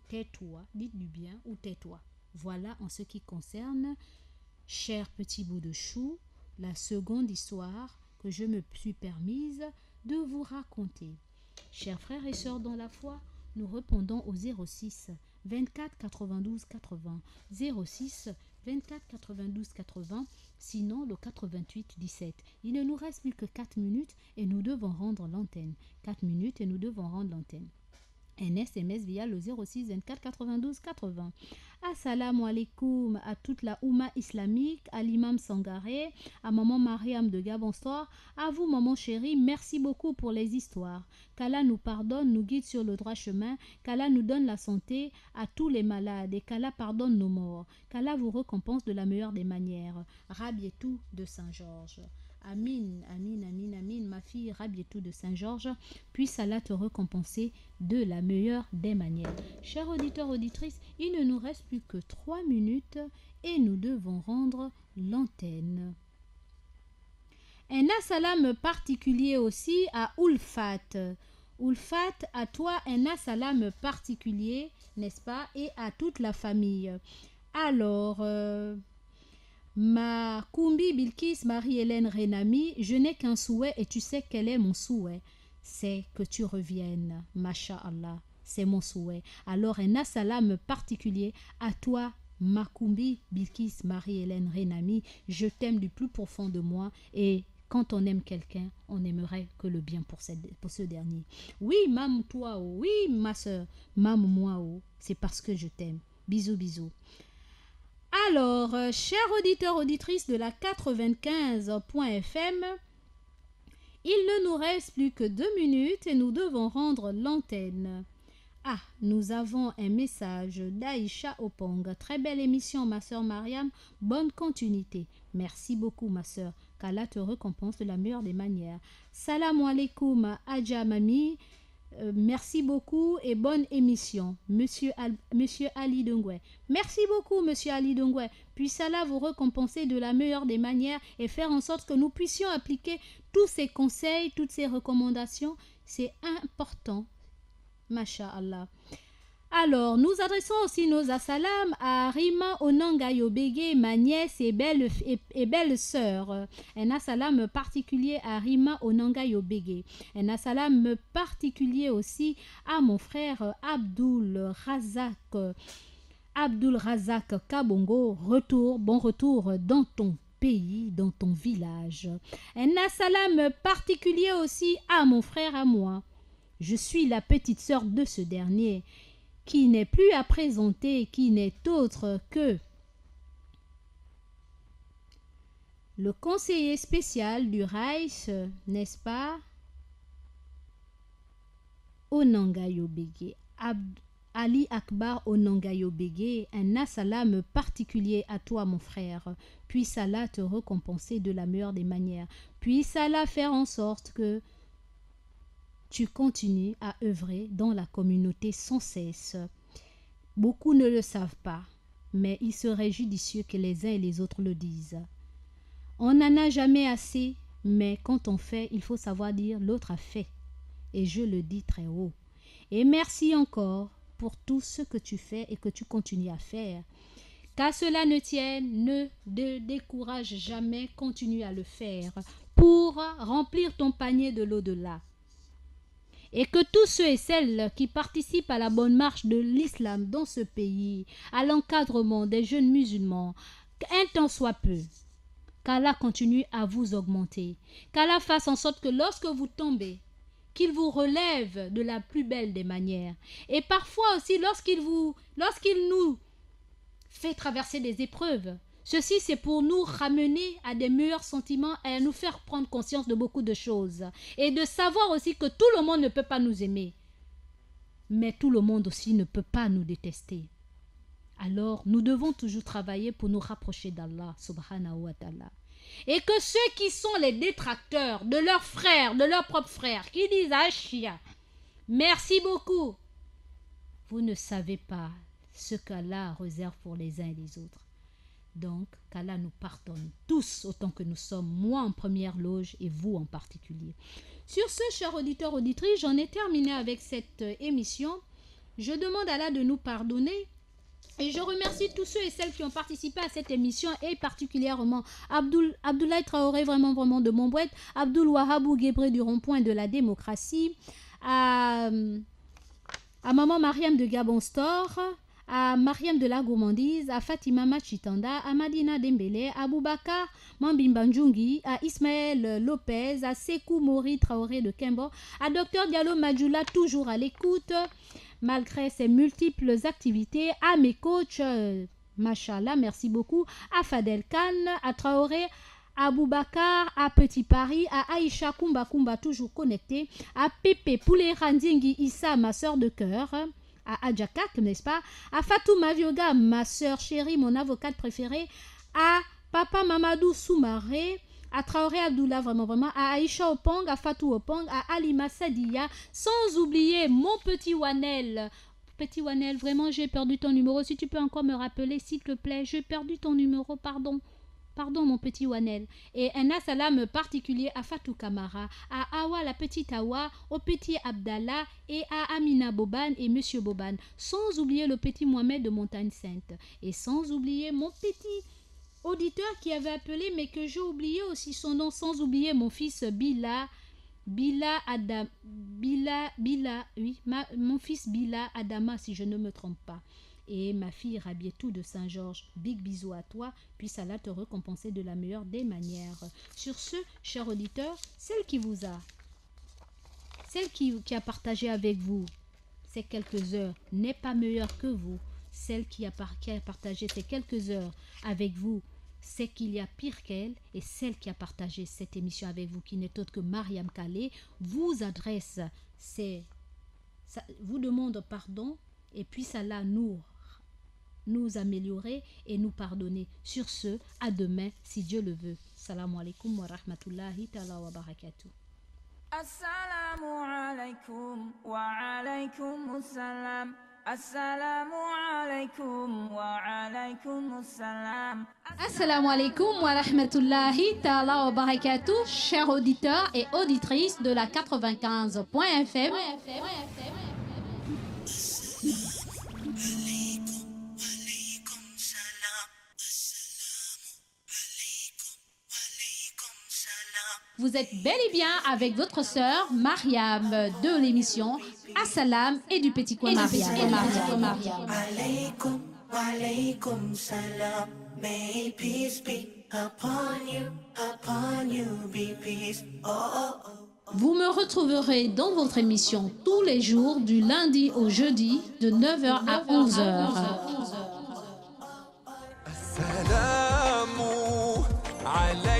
Tais-toi, dites du bien ou tais-toi. Voilà en ce qui concerne, cher petit bout de chou, la seconde histoire que je me suis permise de vous raconter. Chers frères et sœurs dans la foi, nous répondons au 06 24 92 80 06 24 92 80, sinon le 88 17. Il ne nous reste plus que 4 minutes et nous devons rendre l'antenne. 4 minutes et nous devons rendre l'antenne. Un SMS via le 06 24 92 80. Assalamu alaikum à toute la Oumma islamique, à l'imam Sangaré, à maman Mariam de Gabon-Store, à vous maman chérie, merci beaucoup pour les histoires. Qu'Allah nous pardonne, nous guide sur le droit chemin, qu'Allah nous donne la santé à tous les malades et qu'Allah pardonne nos morts, qu'Allah vous récompense de la meilleure des manières. Rabietou de Saint-Georges. Amin, amin, amin, amin, ma fille Rabietou de Saint-Georges, puisse Allah te récompenser de la meilleure des manières. Chers auditeurs, auditrices, il ne nous reste plus que 3 minutes et nous devons rendre l'antenne. Un assalam particulier aussi à Oulfat. Oulfat, à toi un assalam particulier, n'est-ce pas, et à toute la famille. Alors... Ma Koumbi Bilkis Marie-Hélène Renami, je n'ai qu'un souhait et tu sais quel est mon souhait. C'est que tu reviennes, Masha'Allah, c'est mon souhait. Alors un assalam particulier à toi, ma Koumbi Bilkis Marie-Hélène Renami, je t'aime du plus profond de moi et quand on aime quelqu'un, on n'aimerait que le bien pour ce dernier. Oui, mam toi, oh, oui ma soeur, mam moi, oh, c'est parce que je t'aime. Bisous, bisous. Alors, chers auditeurs, auditrices de la 95.fm, il ne nous reste plus que 2 minutes et nous devons rendre l'antenne. Ah, nous avons un message d'Aïcha Opong. Très belle émission, ma sœur Mariam. Bonne continuité. Merci beaucoup, ma sœur. Qu'Allah te récompense de la meilleure des manières. Salam alaikum, Adja Mami. Merci beaucoup et bonne émission, Monsieur Ali Dongwe. Merci beaucoup, Monsieur Ali Dongwe. Puisse Allah vous récompenser de la meilleure des manières et faire en sorte que nous puissions appliquer tous ces conseils, toutes ces recommandations. C'est important. Masha'Allah. Alors, nous adressons aussi nos assalams à Rima Onanga Yobege, ma nièce et belle sœur. Un assalam particulier à Rima Onanga Yobege. Un assalam particulier aussi à mon frère Abdul Razak Kabongo. Bon retour dans ton pays, dans ton village. Un assalam particulier aussi à mon frère, à moi. Je suis la petite sœur de ce dernier, qui n'est plus à présenter, qui n'est autre que le conseiller spécial du Reich, n'est-ce pas, Onanga Yobege, Ali Akbar Onanga Yobege, un assalam particulier à toi, mon frère. Puisse Allah te récompenser de la meilleure des manières. Puisse Allah faire en sorte que tu continues à œuvrer dans la communauté sans cesse. Beaucoup ne le savent pas, mais il serait judicieux que les uns et les autres le disent. On n'en a jamais assez, mais quand on fait, il faut savoir dire l'autre a fait. Et je le dis très haut. Et merci encore pour tout ce que tu fais et que tu continues à faire. Qu'à cela ne tienne, ne te décourage jamais, continue à le faire pour remplir ton panier de l'au-delà. Et que tous ceux et celles qui participent à la bonne marche de l'islam dans ce pays, à l'encadrement des jeunes musulmans, qu'un temps soit peu, qu'Allah continue à vous augmenter, qu'Allah fasse en sorte que lorsque vous tombez, qu'il vous relève de la plus belle des manières. Et parfois aussi, lorsqu'il nous fait traverser des épreuves, ceci, c'est pour nous ramener à des meilleurs sentiments et à nous faire prendre conscience de beaucoup de choses. Et de savoir aussi que tout le monde ne peut pas nous aimer. Mais tout le monde aussi ne peut pas nous détester. Alors, nous devons toujours travailler pour nous rapprocher d'Allah, subhanahu wa ta'ala. Et que ceux qui sont les détracteurs de leurs frères, de leurs propres frères, qui disent « Ah, chia, merci beaucoup », vous ne savez pas ce qu'Allah réserve pour les uns et les autres. Donc, qu'Allah nous pardonne tous autant que nous sommes, moi en première loge et vous en particulier. Sur ce, chers auditeurs, auditrices, j'en ai terminé avec cette émission. Je demande à Allah de nous pardonner. Et je remercie tous ceux et celles qui ont participé à cette émission et particulièrement Abdoulaye Traoré, vraiment de Montbouette, Abdoul Wahabou Guébré du rond-point de la démocratie, à Maman Mariam de Gabon Store, à Mariam de la Gourmandise, à Fatima Machitanda, à Madina Dembélé, à Boubacar Mambimba Njungi, à Ismaël Lopez, à Sekou Mori Traoré de Kembo, à Dr Diallo Madjoula, toujours à l'écoute, malgré ses multiples activités, à mes coachs, Machallah, merci beaucoup, à Fadel Khan, à Traoré, à Boubacar, à Petit Paris, à Aïcha Kumba, toujours connecté, à Pépé Poulé Randingi Issa, ma soeur de cœur, à Adjakak, n'est-ce pas, à Fatou Mavioga, ma soeur chérie, mon avocate préférée, à Papa Mamadou Soumaré, à Traoré Abdoullah, vraiment, à Aïcha Opong, à Fatou Opong, à Alima Sadia, sans oublier mon petit Wanel. Petit Wanel, vraiment, j'ai perdu ton numéro. Si tu peux encore me rappeler, s'il te plaît, j'ai perdu ton numéro, pardon. Pardon, mon petit Wanel. Et un salam particulier à Fatou Kamara, à Awa, la petite Awa, au petit Abdallah et à Amina Boban et Monsieur Boban. Sans oublier le petit Mohamed de Montagne Sainte. Et sans oublier mon petit auditeur qui avait appelé, mais que j'ai oublié aussi son nom, sans oublier mon fils mon fils Bila Adama, si je ne me trompe pas. Et ma fille Rabietou de Saint-Georges, big bisous à toi, puisse Allah te récompenser de la meilleure des manières. Sur ce, cher auditeur, celle qui a partagé avec vous ces quelques heures n'est pas meilleure que vous. Celle qui a partagé ces quelques heures avec vous, c'est qu'il y a pire qu'elle. Et celle qui a partagé cette émission avec vous, qui n'est autre que Mariam Kalé, vous adresse vous demande pardon, et puisse Allah nous améliorer et nous pardonner. Sur ce, à demain, si Dieu le veut. Assalamu alaikum wa rahmatullahi ta'ala wa barakatuh. Assalamu alaikum wa alaikum assalam. Assalamu alaikum wa alaikum assalam. Assalamu alaikum wa rahmatullahi ta'ala wa barakatuh, chers auditeurs et auditrices de la 95.fm. Vous êtes bel et bien avec votre sœur Mariam de l'émission Assalam et du Petit Coin Mariam. Alaykum, alaykum salam. May peace be upon you be peace. Oh, oh, oh. Vous me retrouverez dans votre émission tous les jours du lundi au jeudi de 9h à 11h. Assalamu alaykum.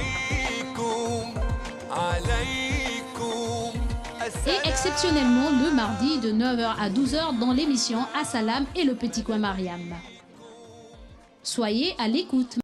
Et exceptionnellement le mardi de 9h à 12h dans l'émission Assalam et le Petit Coin Mariam. Soyez à l'écoute.